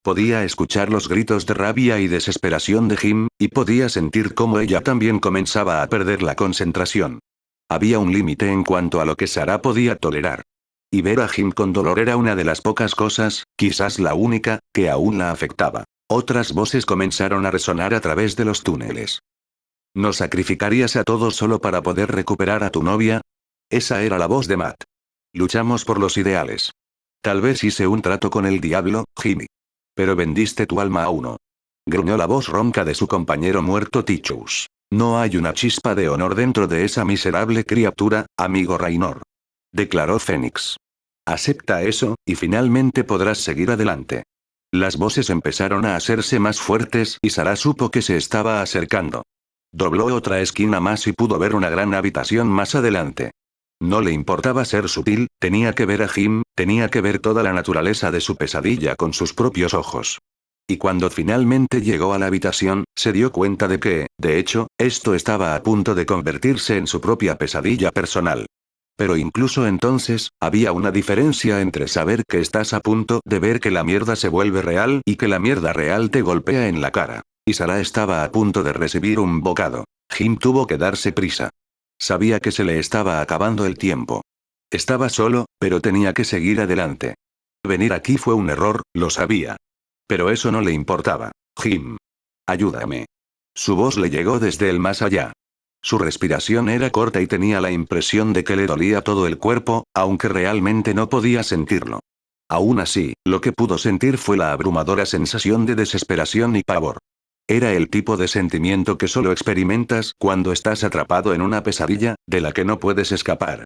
Podía escuchar los gritos de rabia y desesperación de Jim, y podía sentir cómo ella también comenzaba a perder la concentración. Había un límite en cuanto a lo que Sarah podía tolerar. Y ver a Jim con dolor era una de las pocas cosas, quizás la única, que aún la afectaba. Otras voces comenzaron a resonar a través de los túneles. ¿No sacrificarías a todos solo para poder recuperar a tu novia? Esa era la voz de Matt. Luchamos por los ideales. Tal vez hice un trato con el diablo, Jimmy. Pero vendiste tu alma a uno. Gruñó la voz ronca de su compañero muerto Tichus. No hay una chispa de honor dentro de esa miserable criatura, amigo Raynor. Declaró Fénix. Acepta eso, y finalmente podrás seguir adelante. Las voces empezaron a hacerse más fuertes y Sarah supo que se estaba acercando. Dobló otra esquina más y pudo ver una gran habitación más adelante. No le importaba ser sutil, tenía que ver a Jim, tenía que ver toda la naturaleza de su pesadilla con sus propios ojos. Y cuando finalmente llegó a la habitación, se dio cuenta de que, de hecho, esto estaba a punto de convertirse en su propia pesadilla personal. Pero incluso entonces, había una diferencia entre saber que estás a punto de ver que la mierda se vuelve real y que la mierda real te golpea en la cara. Y Sarah estaba a punto de recibir un bocado. Jim tuvo que darse prisa. Sabía que se le estaba acabando el tiempo. Estaba solo, pero tenía que seguir adelante. Venir aquí fue un error, lo sabía. Pero eso no le importaba. Jim. Ayúdame. Su voz le llegó desde el más allá. Su respiración era corta y tenía la impresión de que le dolía todo el cuerpo, aunque realmente no podía sentirlo. Aún así, lo que pudo sentir fue la abrumadora sensación de desesperación y pavor. Era el tipo de sentimiento que solo experimentas cuando estás atrapado en una pesadilla, de la que no puedes escapar.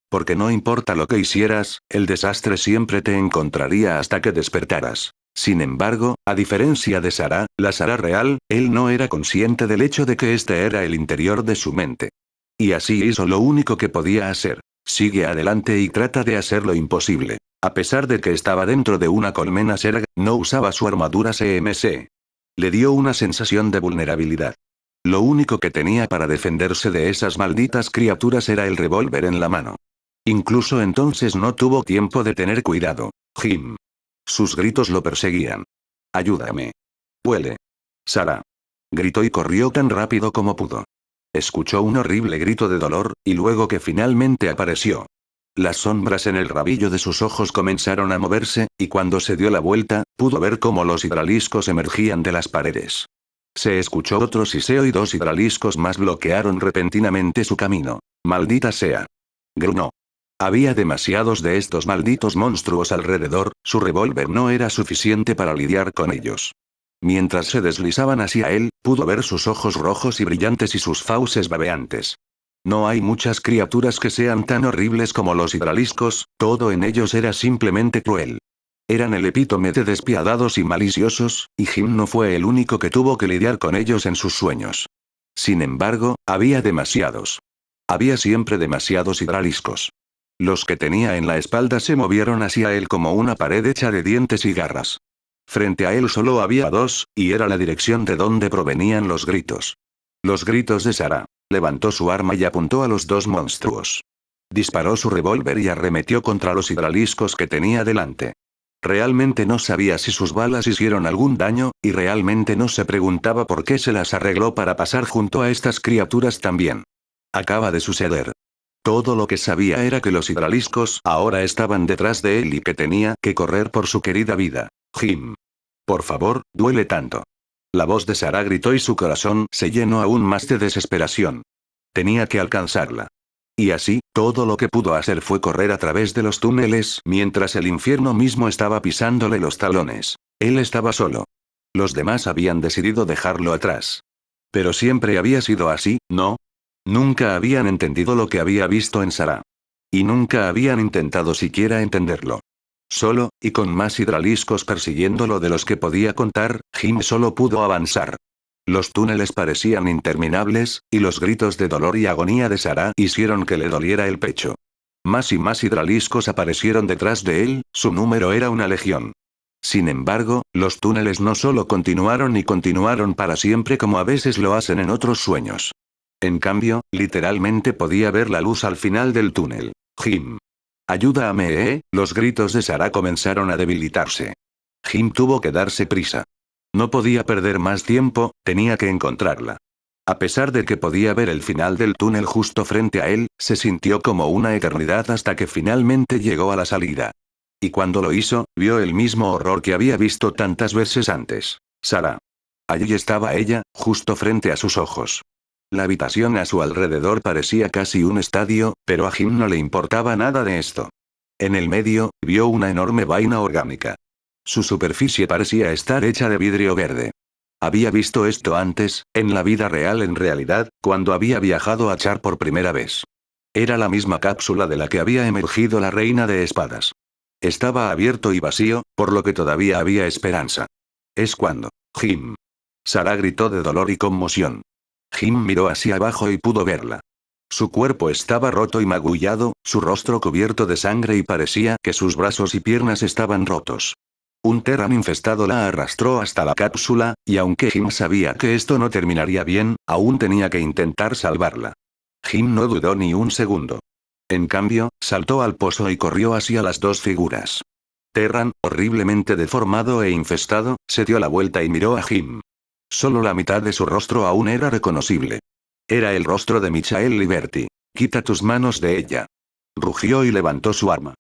Porque no importa lo que hicieras, el desastre siempre te encontraría hasta que despertaras. Sin embargo, a diferencia de Sarah, la Sarah real, él no era consciente del hecho de que este era el interior de su mente. Y así hizo lo único que podía hacer. Sigue adelante y trata de hacer lo imposible. A pesar de que estaba dentro de una colmena Serg, no usaba su armadura CMC. Le dio una sensación de vulnerabilidad. Lo único que tenía para defenderse de esas malditas criaturas era el revólver en la mano. Incluso entonces no tuvo tiempo de tener cuidado. Jim. Sus gritos lo perseguían. Ayúdame. Huele. Sarah. Gritó y corrió tan rápido como pudo. Escuchó un horrible grito de dolor, y luego que finalmente apareció. Las sombras en el rabillo de sus ojos comenzaron a moverse, y cuando se dio la vuelta, pudo ver cómo los hidraliscos emergían de las paredes. Se escuchó otro siseo y 2 hidraliscos más bloquearon repentinamente su camino. Maldita sea. Gruñó. Había demasiados de estos malditos monstruos alrededor, su revólver no era suficiente para lidiar con ellos. Mientras se deslizaban hacia él, pudo ver sus ojos rojos y brillantes y sus fauces babeantes. No hay muchas criaturas que sean tan horribles como los hidraliscos, todo en ellos era simplemente cruel. Eran el epítome de despiadados y maliciosos, y Jim no fue el único que tuvo que lidiar con ellos en sus sueños. Sin embargo, había demasiados. Había siempre demasiados hidraliscos. Los que tenía en la espalda se movieron hacia él como una pared hecha de dientes y garras. Frente a él solo había 2, y era la dirección de donde provenían los gritos. Los gritos de Sarah. Levantó su arma y apuntó a los 2 monstruos. Disparó su revólver y arremetió contra los hidraliscos que tenía delante. Realmente no sabía si sus balas hicieron algún daño, y realmente no se preguntaba por qué se las arregló para pasar junto a estas criaturas también. Acaba de suceder. Todo lo que sabía era que los hidraliscos ahora estaban detrás de él y que tenía que correr por su querida vida. Jim. Por favor, duele tanto. La voz de Sarah gritó y su corazón se llenó aún más de desesperación. Tenía que alcanzarla. Y así, todo lo que pudo hacer fue correr a través de los túneles mientras el infierno mismo estaba pisándole los talones. Él estaba solo. Los demás habían decidido dejarlo atrás. Pero siempre había sido así, ¿no? Nunca habían entendido lo que había visto en Sarah. Y nunca habían intentado siquiera entenderlo. Solo, y con más hidraliscos persiguiéndolo de los que podía contar, Jim solo pudo avanzar. Los túneles parecían interminables, y los gritos de dolor y agonía de Sarah hicieron que le doliera el pecho. Más y más hidraliscos aparecieron detrás de él, su número era una legión. Sin embargo, los túneles no solo continuaron y continuaron para siempre como a veces lo hacen en otros sueños. En cambio, literalmente podía ver la luz al final del túnel. Jim. Ayúdame, los gritos de Sarah comenzaron a debilitarse. Jim tuvo que darse prisa. No podía perder más tiempo, tenía que encontrarla. A pesar de que podía ver el final del túnel justo frente a él, se sintió como una eternidad hasta que finalmente llegó a la salida. Y cuando lo hizo, vio el mismo horror que había visto tantas veces antes. Sarah. Allí estaba ella, justo frente a sus ojos. La habitación a su alrededor parecía casi un estadio, pero a Jim no le importaba nada de esto. En el medio, vio una enorme vaina orgánica. Su superficie parecía estar hecha de vidrio verde. Había visto esto antes, en la vida real en realidad, cuando había viajado a Char por primera vez. Era la misma cápsula de la que había emergido la reina de espadas. Estaba abierto y vacío, por lo que todavía había esperanza. Es cuando. Jim. Sarah gritó de dolor y conmoción. Jim miró hacia abajo y pudo verla. Su cuerpo estaba roto y magullado, su rostro cubierto de sangre y parecía que sus brazos y piernas estaban rotos. Un Terran infestado la arrastró hasta la cápsula, y aunque Jim sabía que esto no terminaría bien, aún tenía que intentar salvarla. Jim no dudó ni un segundo. En cambio, saltó al pozo y corrió hacia las 2 figuras. Terran, horriblemente deformado e infestado, se dio la vuelta y miró a Jim. Solo la mitad de su rostro aún era reconocible. Era el rostro de Michael Liberty. Quita tus manos de ella. Rugió y levantó su arma.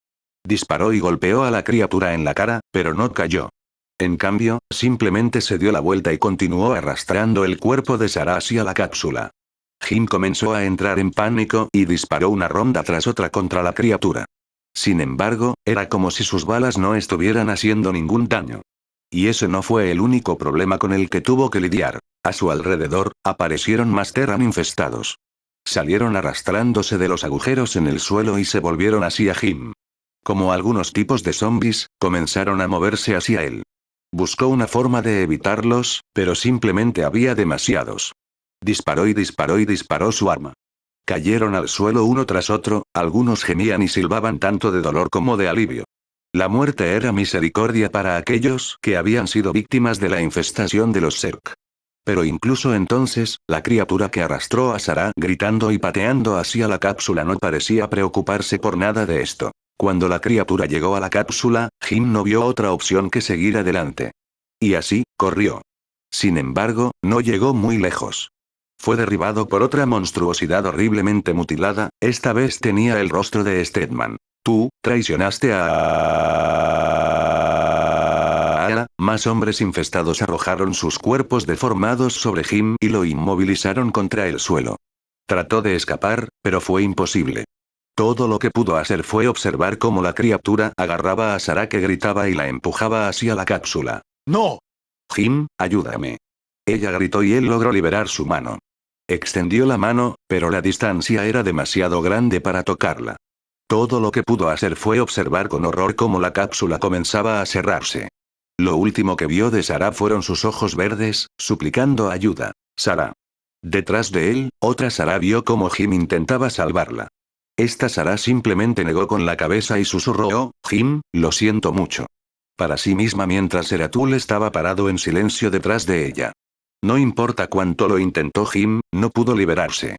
Disparó y golpeó a la criatura en la cara, pero no cayó. En cambio, simplemente se dio la vuelta y continuó arrastrando el cuerpo de Sarah hacia la cápsula. Jim comenzó a entrar en pánico y disparó una ronda tras otra contra la criatura. Sin embargo, era como si sus balas no estuvieran haciendo ningún daño. Y ese no fue el único problema con el que tuvo que lidiar. A su alrededor, aparecieron más Terran infestados. Salieron arrastrándose de los agujeros en el suelo y se volvieron hacia Jim. Como algunos tipos de zombies, comenzaron a moverse hacia él. Buscó una forma de evitarlos, pero simplemente había demasiados. Disparó y disparó y disparó su arma. Cayeron al suelo uno tras otro, algunos gemían y silbaban tanto de dolor como de alivio. La muerte era misericordia para aquellos que habían sido víctimas de la infestación de los Zerg. Pero incluso entonces, la criatura que arrastró a Sarah gritando y pateando hacia la cápsula no parecía preocuparse por nada de esto. Cuando la criatura llegó a la cápsula, Jim no vio otra opción que seguir adelante. Y así, corrió. Sin embargo, no llegó muy lejos. Fue derribado por otra monstruosidad horriblemente mutilada, esta vez tenía el rostro de Steadman. Tú, traicionaste a... Más hombres infestados arrojaron sus cuerpos deformados sobre Jim y lo inmovilizaron contra el suelo. Trató de escapar, pero fue imposible. Todo lo que pudo hacer fue observar cómo la criatura agarraba a Sarah que gritaba y la empujaba hacia la cápsula. ¡No! Jim, ayúdame. Ella gritó y él logró liberar su mano. Extendió la mano, pero la distancia era demasiado grande para tocarla. Todo lo que pudo hacer fue observar con horror cómo la cápsula comenzaba a cerrarse. Lo último que vio de Sarah fueron sus ojos verdes, suplicando ayuda. Sarah. Detrás de él, otra Sarah vio cómo Jim intentaba salvarla. Esta Sarah simplemente negó con la cabeza y susurró, "Oh, Jim, lo siento mucho". Para sí misma mientras Zeratul estaba parado en silencio detrás de ella. No importa cuánto lo intentó Jim, no pudo liberarse.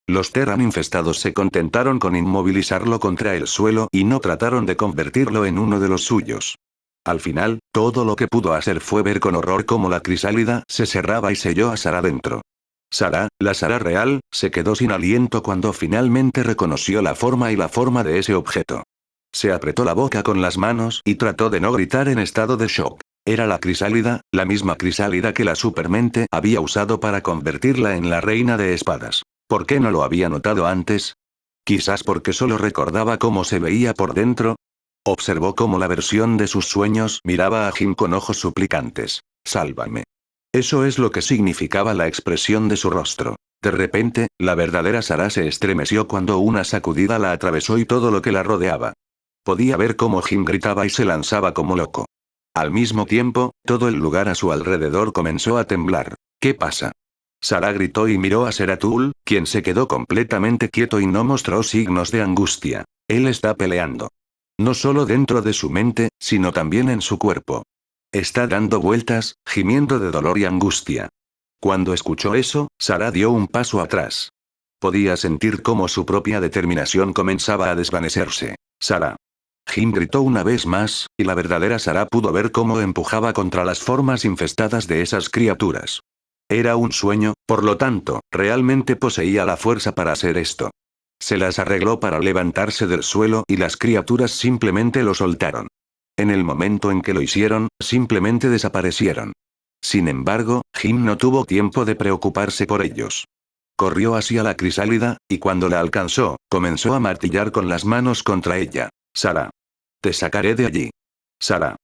Los Terran infestados se contentaron con inmovilizarlo contra el suelo y no trataron de convertirlo en uno de los suyos. Al final, todo lo que pudo hacer fue ver con horror cómo la crisálida se cerraba y selló a Sarah dentro. Sarah, la Sarah real, se quedó sin aliento cuando finalmente reconoció la forma y la forma de ese objeto. Se apretó la boca con las manos y trató de no gritar en estado de shock. Era la crisálida, la misma crisálida que la supermente había usado para convertirla en la reina de espadas. ¿Por qué no lo había notado antes? Quizás porque solo recordaba cómo se veía por dentro. Observó cómo la versión de sus sueños miraba a Jim con ojos suplicantes. Sálvame. Eso es lo que significaba la expresión de su rostro. De repente, la verdadera Sarah se estremeció cuando una sacudida la atravesó y todo lo que la rodeaba. Podía ver cómo Jim gritaba y se lanzaba como loco. Al mismo tiempo, todo el lugar a su alrededor comenzó a temblar. ¿Qué pasa? Sarah gritó y miró a Zeratul, quien se quedó completamente quieto y no mostró signos de angustia. Él está peleando. No solo dentro de su mente, sino también en su cuerpo. Está dando vueltas, gimiendo de dolor y angustia. Cuando escuchó eso, Sarah dio un paso atrás. Podía sentir cómo su propia determinación comenzaba a desvanecerse. Sarah. Jim gritó una vez más, y la verdadera Sarah pudo ver cómo empujaba contra las formas infestadas de esas criaturas. Era un sueño, por lo tanto, realmente poseía la fuerza para hacer esto. Se las arregló para levantarse del suelo y las criaturas simplemente lo soltaron. En el momento en que lo hicieron, simplemente desaparecieron. Sin embargo, Jim no tuvo tiempo de preocuparse por ellos. Corrió hacia la crisálida, y cuando la alcanzó, comenzó a martillar con las manos contra ella. Sarah. Te sacaré de allí. Sarah.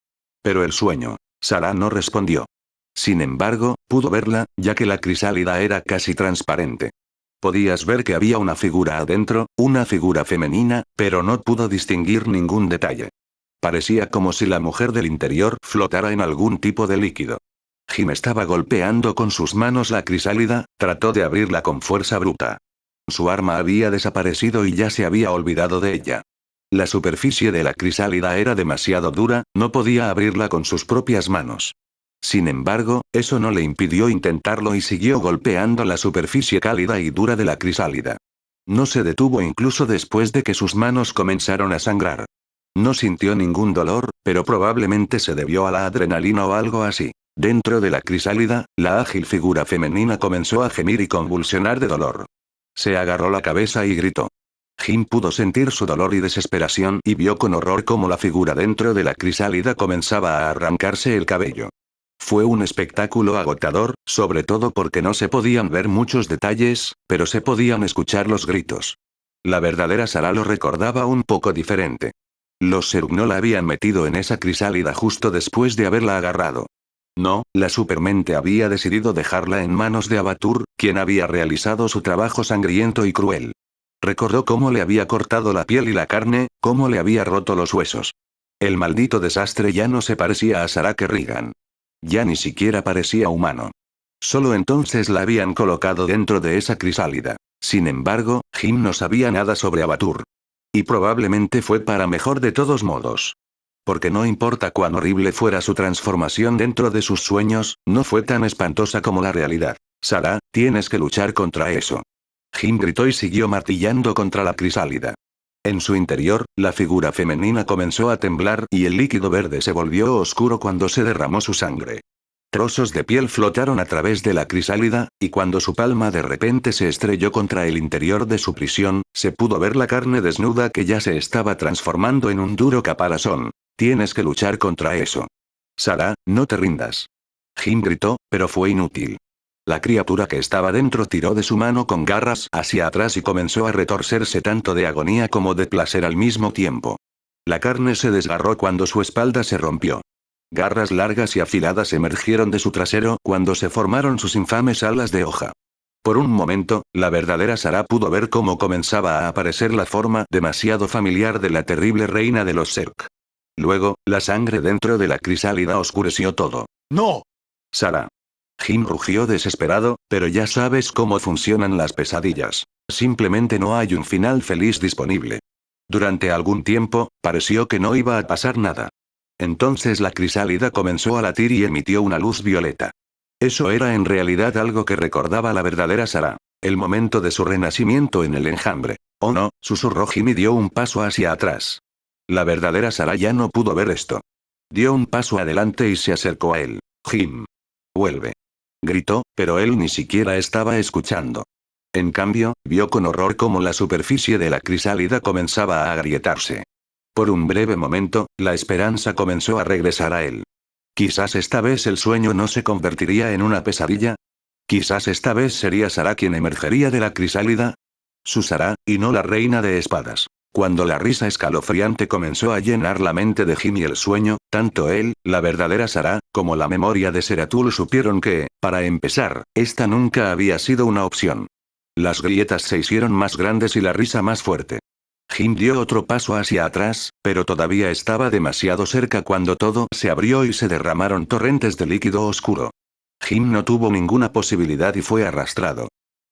Pero el sueño. Sarah no respondió. Sin embargo, pudo verla, ya que la crisálida era casi transparente. Podías ver que había una figura adentro, una figura femenina, pero no pudo distinguir ningún detalle. Parecía como si la mujer del interior flotara en algún tipo de líquido. Jim estaba golpeando con sus manos la crisálida, trató de abrirla con fuerza bruta. Su arma había desaparecido y ya se había olvidado de ella. La superficie de la crisálida era demasiado dura, no podía abrirla con sus propias manos. Sin embargo, eso no le impidió intentarlo y siguió golpeando la superficie cálida y dura de la crisálida. No se detuvo incluso después de que sus manos comenzaron a sangrar. No sintió ningún dolor, pero probablemente se debió a la adrenalina o algo así. Dentro de la crisálida, la ágil figura femenina comenzó a gemir y convulsionar de dolor. Se agarró la cabeza y gritó. Jim pudo sentir su dolor y desesperación y vio con horror cómo la figura dentro de la crisálida comenzaba a arrancarse el cabello. Fue un espectáculo agotador, sobre todo porque no se podían ver muchos detalles, pero se podían escuchar los gritos. La verdadera Sarah lo recordaba un poco diferente. Los Zerg no la habían metido en esa crisálida justo después de haberla agarrado. No, la supermente había decidido dejarla en manos de Abatur, quien había realizado su trabajo sangriento y cruel. Recordó cómo le había cortado la piel y la carne, cómo le había roto los huesos. El maldito desastre ya no se parecía a Sarah Kerrigan. Ya ni siquiera parecía humano. Solo entonces la habían colocado dentro de esa crisálida. Sin embargo, Jim no sabía nada sobre Abatur. Y probablemente fue para mejor de todos modos. Porque no importa cuán horrible fuera su transformación dentro de sus sueños, no fue tan espantosa como la realidad. Sarah, tienes que luchar contra eso. Jim gritó y siguió martillando contra la crisálida. En su interior, la figura femenina comenzó a temblar y el líquido verde se volvió oscuro cuando se derramó su sangre. Trozos de piel flotaron a través de la crisálida, y cuando su palma de repente se estrelló contra el interior de su prisión, se pudo ver la carne desnuda que ya se estaba transformando en un duro caparazón. Tienes que luchar contra eso. Sarah, no te rindas. Jim gritó, pero fue inútil. La criatura que estaba dentro tiró de su mano con garras hacia atrás y comenzó a retorcerse tanto de agonía como de placer al mismo tiempo. La carne se desgarró cuando su espalda se rompió. Garras largas y afiladas emergieron de su trasero cuando se formaron sus infames alas de hoja. Por un momento, la verdadera Sarah pudo ver cómo comenzaba a aparecer la forma demasiado familiar de la terrible reina de los Serk. Luego, la sangre dentro de la crisálida oscureció todo. ¡No! Sarah. Jim rugió desesperado, pero ya sabes cómo funcionan las pesadillas. Simplemente no hay un final feliz disponible. Durante algún tiempo, pareció que no iba a pasar nada. Entonces la crisálida comenzó a latir y emitió una luz violeta. Eso era en realidad algo que recordaba a la verdadera Sarah. El momento de su renacimiento en el enjambre. Oh no, susurró Jim y dio un paso hacia atrás. La verdadera Sarah ya no pudo ver esto. Dio un paso adelante y se acercó a él. Jim. Vuelve. Gritó, pero él ni siquiera estaba escuchando. En cambio, vio con horror cómo la superficie de la crisálida comenzaba a agrietarse. Por un breve momento, la esperanza comenzó a regresar a él. Quizás esta vez el sueño no se convertiría en una pesadilla. Quizás esta vez sería Sarah quien emergería de la crisálida. Su Sarah, y no la reina de espadas. Cuando la risa escalofriante comenzó a llenar la mente de Jim y el sueño, tanto él, la verdadera Sarah, como la memoria de Seratul supieron que, para empezar, esta nunca había sido una opción. Las grietas se hicieron más grandes y la risa más fuerte. Jim dio otro paso hacia atrás, pero todavía estaba demasiado cerca cuando todo se abrió y se derramaron torrentes de líquido oscuro. Jim no tuvo ninguna posibilidad y fue arrastrado.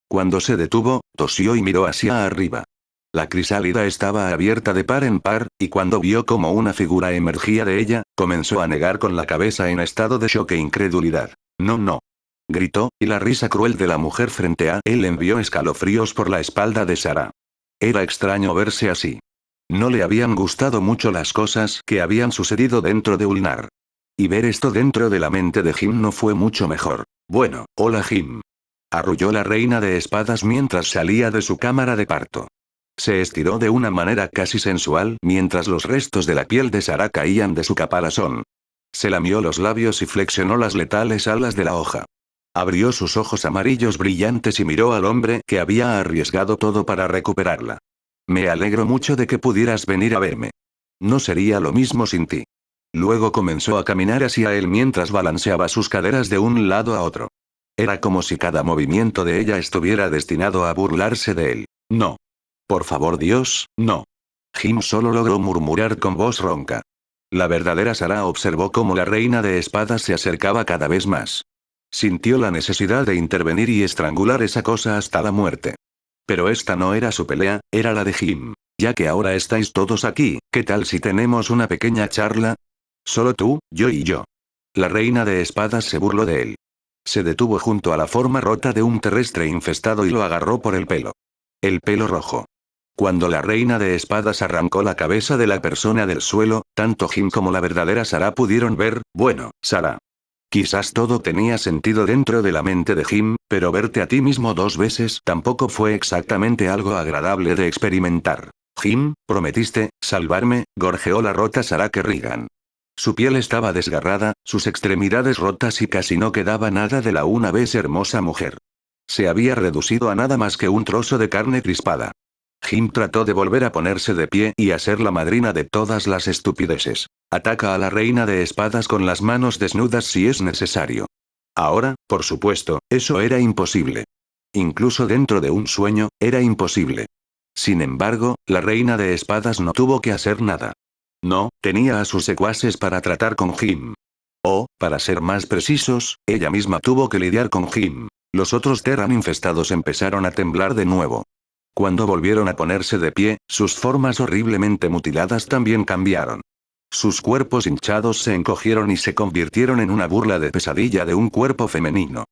Cuando se detuvo, tosió y miró hacia arriba. La crisálida estaba abierta de par en par, y cuando vio cómo una figura emergía de ella, comenzó a negar con la cabeza en estado de shock e incredulidad. No, no. Gritó, y la risa cruel de la mujer frente a él envió escalofríos por la espalda de Sarah. Era extraño verse así. No le habían gustado mucho las cosas que habían sucedido dentro de Ulnar. Y ver esto dentro de la mente de Jim no fue mucho mejor. Bueno, hola Jim. Arrulló la reina de espadas mientras salía de su cámara de parto. Se estiró de una manera casi sensual mientras los restos de la piel de Sarah caían de su caparazón. Se lamió los labios y flexionó las letales alas de la hoja. Abrió sus ojos amarillos brillantes y miró al hombre que había arriesgado todo para recuperarla. Me alegro mucho de que pudieras venir a verme. No sería lo mismo sin ti. Luego comenzó a caminar hacia él mientras balanceaba sus caderas de un lado a otro. Era como si cada movimiento de ella estuviera destinado a burlarse de él. No. Por favor Dios, no. Jim solo logró murmurar con voz ronca. La verdadera Sarah observó cómo la reina de espadas se acercaba cada vez más. Sintió la necesidad de intervenir y estrangular esa cosa hasta la muerte. Pero esta no era su pelea, era la de Jim. Ya que ahora estáis todos aquí, ¿qué tal si tenemos una pequeña charla? Solo tú, yo y yo. La reina de espadas se burló de él. Se detuvo junto a la forma rota de un terrestre infestado y lo agarró por el pelo. El pelo rojo. Cuando la reina de espadas arrancó la cabeza de la persona del suelo, tanto Jim como la verdadera Sarah pudieron ver, bueno, Sarah. Quizás todo tenía sentido dentro de la mente de Jim, pero verte a ti mismo 2 veces tampoco fue exactamente algo agradable de experimentar. Jim, prometiste salvarme, gorjeó la rota Sarah Kerrigan. Su piel estaba desgarrada, sus extremidades rotas y casi no quedaba nada de la una vez hermosa mujer. Se había reducido a nada más que un trozo de carne crispada. Jim trató de volver a ponerse de pie y a ser la madrina de todas las estupideces. Ataca a la reina de espadas con las manos desnudas si es necesario. Ahora, por supuesto, eso era imposible. Incluso dentro de un sueño, era imposible. Sin embargo, la reina de espadas no tuvo que hacer nada. No, tenía a sus secuaces para tratar con Jim. O, para ser más precisos, ella misma tuvo que lidiar con Jim. Los otros Terran infestados empezaron a temblar de nuevo. Cuando volvieron a ponerse de pie, sus formas horriblemente mutiladas también cambiaron. Sus cuerpos hinchados se encogieron y se convirtieron en una burla de pesadilla de un cuerpo femenino.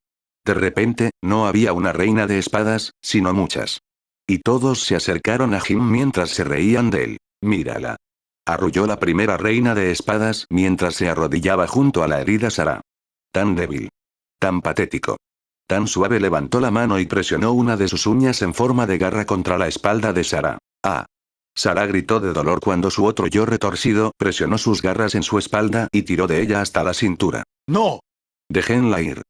De repente, no había una reina de espadas, sino muchas. Y todos se acercaron a Jim mientras se reían de él. Mírala. Arrulló la primera reina de espadas mientras se arrodillaba junto a la herida Sarah. Tan débil. Tan patético. Tan suave levantó la mano y presionó una de sus uñas en forma de garra contra la espalda de Sarah. ¡Ah! Sarah gritó de dolor cuando su otro yo retorcido presionó sus garras en su espalda y tiró de ella hasta la cintura. ¡No! Déjenla ir.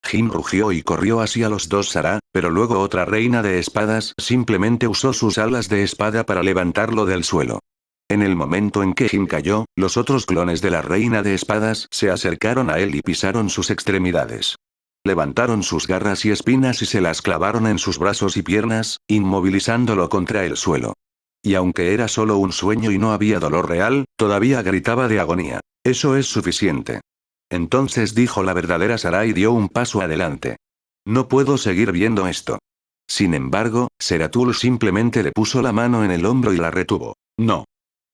Jim rugió y corrió hacia los dos Sarah, pero luego otra reina de espadas simplemente usó sus alas de espada para levantarlo del suelo. En el momento en que Jim cayó, los otros clones de la reina de espadas se acercaron a él y pisaron sus extremidades. Levantaron sus garras y espinas y se las clavaron en sus brazos y piernas, inmovilizándolo contra el suelo. Y aunque era solo un sueño y no había dolor real, todavía gritaba de agonía. Eso es suficiente. Entonces dijo la verdadera Sarah y dio un paso adelante. No puedo seguir viendo esto. Sin embargo, Zeratul simplemente le puso la mano en el hombro y la retuvo. No.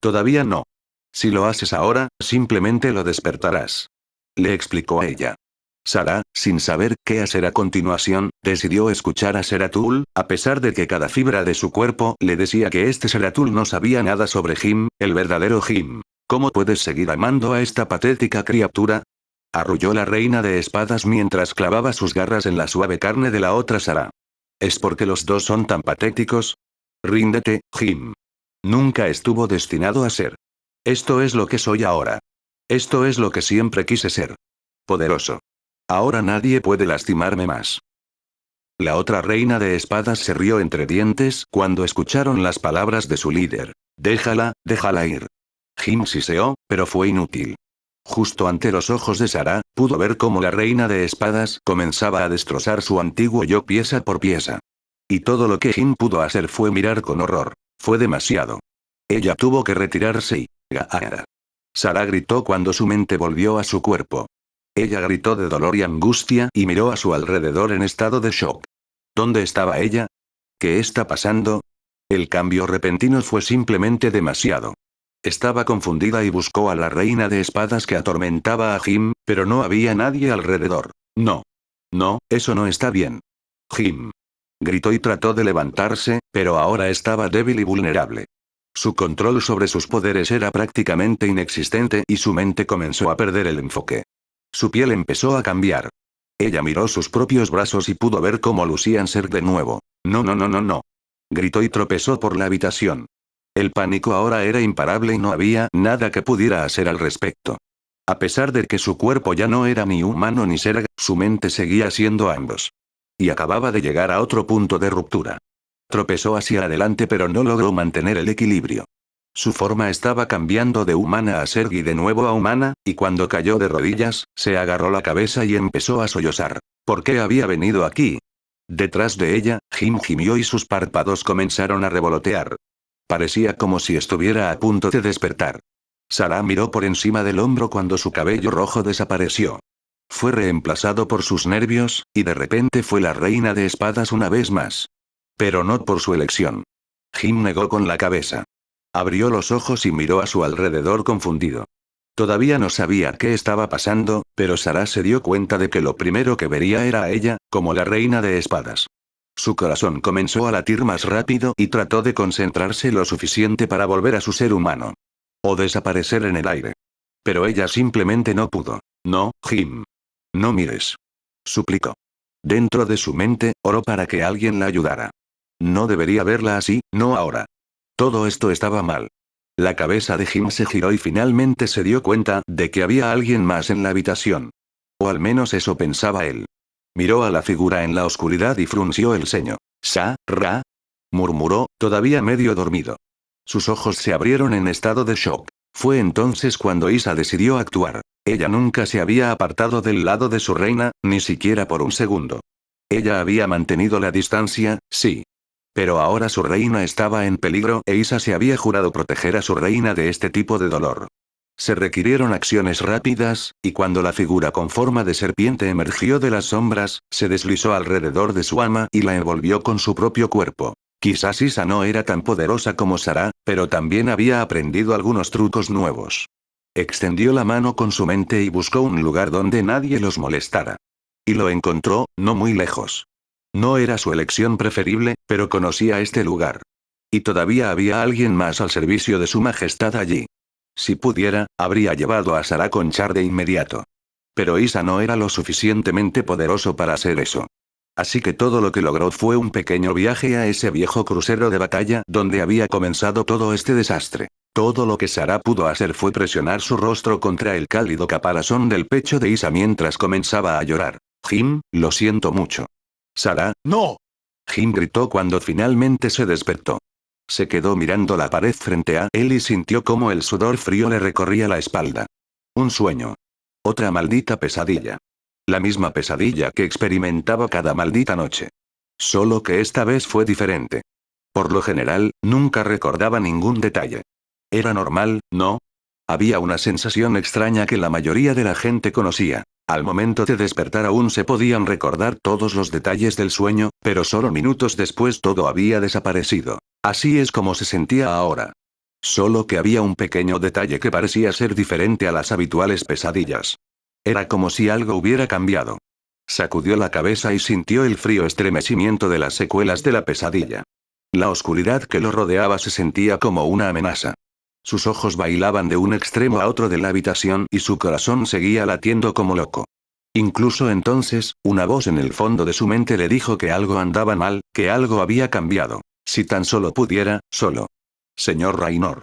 Todavía no. Si lo haces ahora, simplemente lo despertarás. Le explicó a ella. Sarah, sin saber qué hacer a continuación, decidió escuchar a Zeratul, a pesar de que cada fibra de su cuerpo le decía que este Zeratul no sabía nada sobre Jim, el verdadero Jim. ¿Cómo puedes seguir amando a esta patética criatura? Arrulló la reina de espadas mientras clavaba sus garras en la suave carne de la otra Sarah. ¿Es porque los dos son tan patéticos? Ríndete, Jim. Nunca estuvo destinado a ser. Esto es lo que soy ahora. Esto es lo que siempre quise ser. Poderoso. Ahora nadie puede lastimarme más. La otra reina de espadas se rió entre dientes cuando escucharon las palabras de su líder. Déjala ir. Jim siseó, pero fue inútil. Justo ante los ojos de Sarah, pudo ver cómo la reina de espadas comenzaba a destrozar su antiguo yo pieza por pieza. Y todo lo que Jim pudo hacer fue mirar con horror. Fue demasiado. Ella tuvo que retirarse y... Sarah gritó cuando su mente volvió a su cuerpo. Ella gritó de dolor y angustia y miró a su alrededor en estado de shock. ¿Dónde estaba ella? ¿Qué está pasando? El cambio repentino fue simplemente demasiado. Estaba confundida y buscó a la reina de espadas que atormentaba a Jim, pero no había nadie alrededor. No. No, eso no está bien. Jim. Gritó y trató de levantarse, pero ahora estaba débil y vulnerable. Su control sobre sus poderes era prácticamente inexistente y su mente comenzó a perder el enfoque. Su piel empezó a cambiar. Ella miró sus propios brazos y pudo ver cómo lucían ser de nuevo. No, no, no, no, no. Gritó y tropezó por la habitación. El pánico ahora era imparable y no había nada que pudiera hacer al respecto. A pesar de que su cuerpo ya no era ni humano ni Zerg, su mente seguía siendo ambos. Y acababa de llegar a otro punto de ruptura. Tropezó hacia adelante pero no logró mantener el equilibrio. Su forma estaba cambiando de humana a Zerg y de nuevo a humana, y cuando cayó de rodillas, se agarró la cabeza y empezó a sollozar. ¿Por qué había venido aquí? Detrás de ella, Jim gimió y sus párpados comenzaron a revolotear. Parecía como si estuviera a punto de despertar. Sarah miró por encima del hombro cuando su cabello rojo desapareció. Fue reemplazado por sus nervios, y de repente fue la reina de espadas una vez más. Pero no por su elección. Jim negó con la cabeza. Abrió los ojos y miró a su alrededor confundido. Todavía no sabía qué estaba pasando, pero Sarah se dio cuenta de que lo primero que vería era a ella, como la reina de espadas. Su corazón comenzó a latir más rápido y trató de concentrarse lo suficiente para volver a su ser humano. O desaparecer en el aire. Pero ella simplemente no pudo. No, Jim. No mires. Suplicó. Dentro de su mente, oró para que alguien la ayudara. No debería verla así, no ahora. Todo esto estaba mal. La cabeza de Jim se giró y finalmente se dio cuenta de que había alguien más en la habitación. O al menos eso pensaba él. Miró a la figura en la oscuridad y frunció el ceño. «Sarah», murmuró, todavía medio dormido. Sus ojos se abrieron en estado de shock. Fue entonces cuando Isa decidió actuar. Ella nunca se había apartado del lado de su reina, ni siquiera por un segundo. Ella había mantenido la distancia, sí. Pero ahora su reina estaba en peligro e Isa se había jurado proteger a su reina de este tipo de dolor. Se requirieron acciones rápidas, y cuando la figura con forma de serpiente emergió de las sombras, se deslizó alrededor de su ama y la envolvió con su propio cuerpo. Quizás Isa no era tan poderosa como Sarah, pero también había aprendido algunos trucos nuevos. Extendió la mano con su mente y buscó un lugar donde nadie los molestara. Y lo encontró, no muy lejos. No era su elección preferible, pero conocía este lugar. Y todavía había alguien más al servicio de su majestad allí. Si pudiera, habría llevado a Sarah con Char de inmediato. Pero Isa no era lo suficientemente poderoso para hacer eso. Así que todo lo que logró fue un pequeño viaje a ese viejo crucero de batalla donde había comenzado todo este desastre. Todo lo que Sarah pudo hacer fue presionar su rostro contra el cálido caparazón del pecho de Isa mientras comenzaba a llorar. Jim, lo siento mucho. Sarah, no. Jim gritó cuando finalmente se despertó. Se quedó mirando la pared frente a él y sintió como el sudor frío le recorría la espalda. Un sueño. Otra maldita pesadilla. La misma pesadilla que experimentaba cada maldita noche. Solo que esta vez fue diferente. Por lo general, nunca recordaba ningún detalle. Era normal, ¿no? Había una sensación extraña que la mayoría de la gente conocía. Al momento de despertar aún se podían recordar todos los detalles del sueño, pero solo minutos después todo había desaparecido. Así es como se sentía ahora. Solo que había un pequeño detalle que parecía ser diferente a las habituales pesadillas. Era como si algo hubiera cambiado. Sacudió la cabeza y sintió el frío estremecimiento de las secuelas de la pesadilla. La oscuridad que lo rodeaba se sentía como una amenaza. Sus ojos bailaban de un extremo a otro de la habitación y su corazón seguía latiendo como loco. Incluso entonces, una voz en el fondo de su mente le dijo que algo andaba mal, que algo había cambiado. Si tan solo pudiera, solo. Señor Raynor.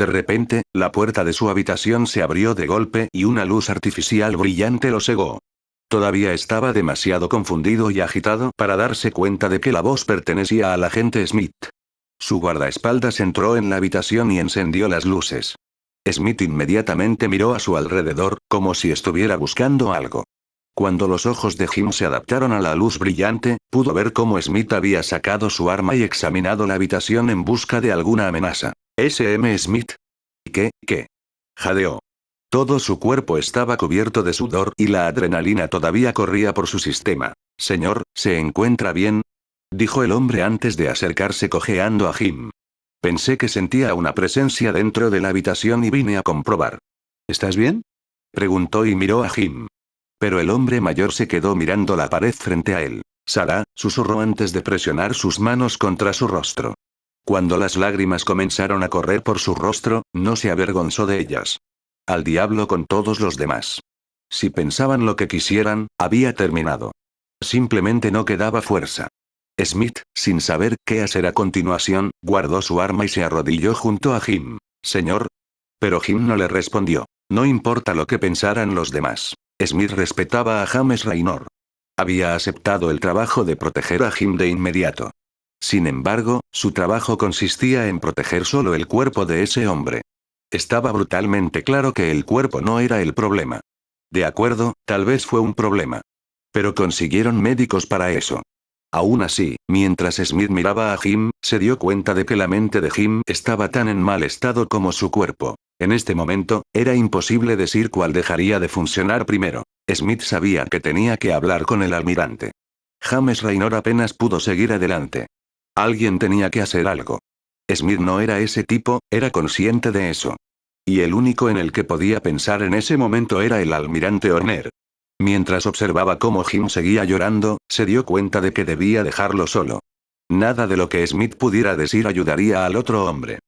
De repente, la puerta de su habitación se abrió de golpe y una luz artificial brillante lo cegó. Todavía estaba demasiado confundido y agitado para darse cuenta de que la voz pertenecía al agente Smith. Su guardaespaldas entró en la habitación y encendió las luces. Smith inmediatamente miró a su alrededor, como si estuviera buscando algo. Cuando los ojos de Jim se adaptaron a la luz brillante, pudo ver cómo Smith había sacado su arma y examinado la habitación en busca de alguna amenaza. ¿SM Smith? ¿Qué? Jadeó. Todo su cuerpo estaba cubierto de sudor y la adrenalina todavía corría por su sistema. Señor, ¿se encuentra bien? Dijo el hombre antes de acercarse cojeando a Jim. Pensé que sentía una presencia dentro de la habitación y vine a comprobar. ¿Estás bien? Preguntó y miró a Jim. Pero el hombre mayor se quedó mirando la pared frente a él. Sarah, susurró antes de presionar sus manos contra su rostro. Cuando las lágrimas comenzaron a correr por su rostro, no se avergonzó de ellas. Al diablo con todos los demás. Si pensaban lo que quisieran, había terminado. Simplemente no quedaba fuerza. Smith, sin saber qué hacer a continuación, guardó su arma y se arrodilló junto a Jim. Señor. Pero Jim no le respondió. No importa lo que pensaran los demás. Smith respetaba a James Raynor. Había aceptado el trabajo de proteger a Jim de inmediato. Sin embargo, su trabajo consistía en proteger solo el cuerpo de ese hombre. Estaba brutalmente claro que el cuerpo no era el problema. De acuerdo, tal vez fue un problema. Pero consiguieron médicos para eso. Aún así, mientras Smith miraba a Jim, se dio cuenta de que la mente de Jim estaba tan en mal estado como su cuerpo. En este momento, era imposible decir cuál dejaría de funcionar primero. Smith sabía que tenía que hablar con el almirante. James Raynor apenas pudo seguir adelante. Alguien tenía que hacer algo. Smith no era ese tipo, era consciente de eso. Y el único en el que podía pensar en ese momento era el almirante Horner. Mientras observaba cómo Jim seguía llorando, se dio cuenta de que debía dejarlo solo. Nada de lo que Smith pudiera decir ayudaría al otro hombre.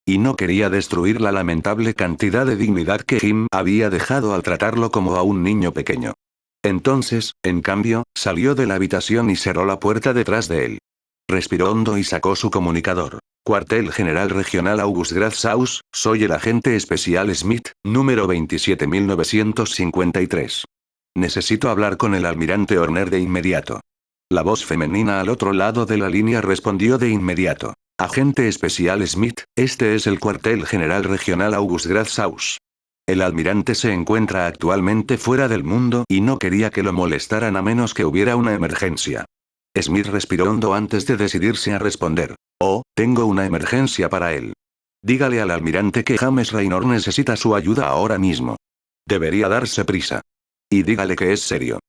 Y no quería destruir la lamentable cantidad de dignidad que Jim había dejado al tratarlo como a un niño pequeño. Entonces, en cambio, salió de la habitación y cerró la puerta detrás de él. Respiró hondo y sacó su comunicador. Cuartel General Regional August Grazhaus, soy el agente especial Smith, número 27953. Necesito hablar con el almirante Horner de inmediato. La voz femenina al otro lado de la línea respondió de inmediato. Agente especial Smith, este es el cuartel general regional August Grazhaus. El almirante se encuentra actualmente fuera del mundo y no quería que lo molestaran a menos que hubiera una emergencia. Smith respiró hondo antes de decidirse a responder. Oh, tengo una emergencia para él. Dígale al almirante que James Raynor necesita su ayuda ahora mismo. Debería darse prisa. Y dígale que es serio.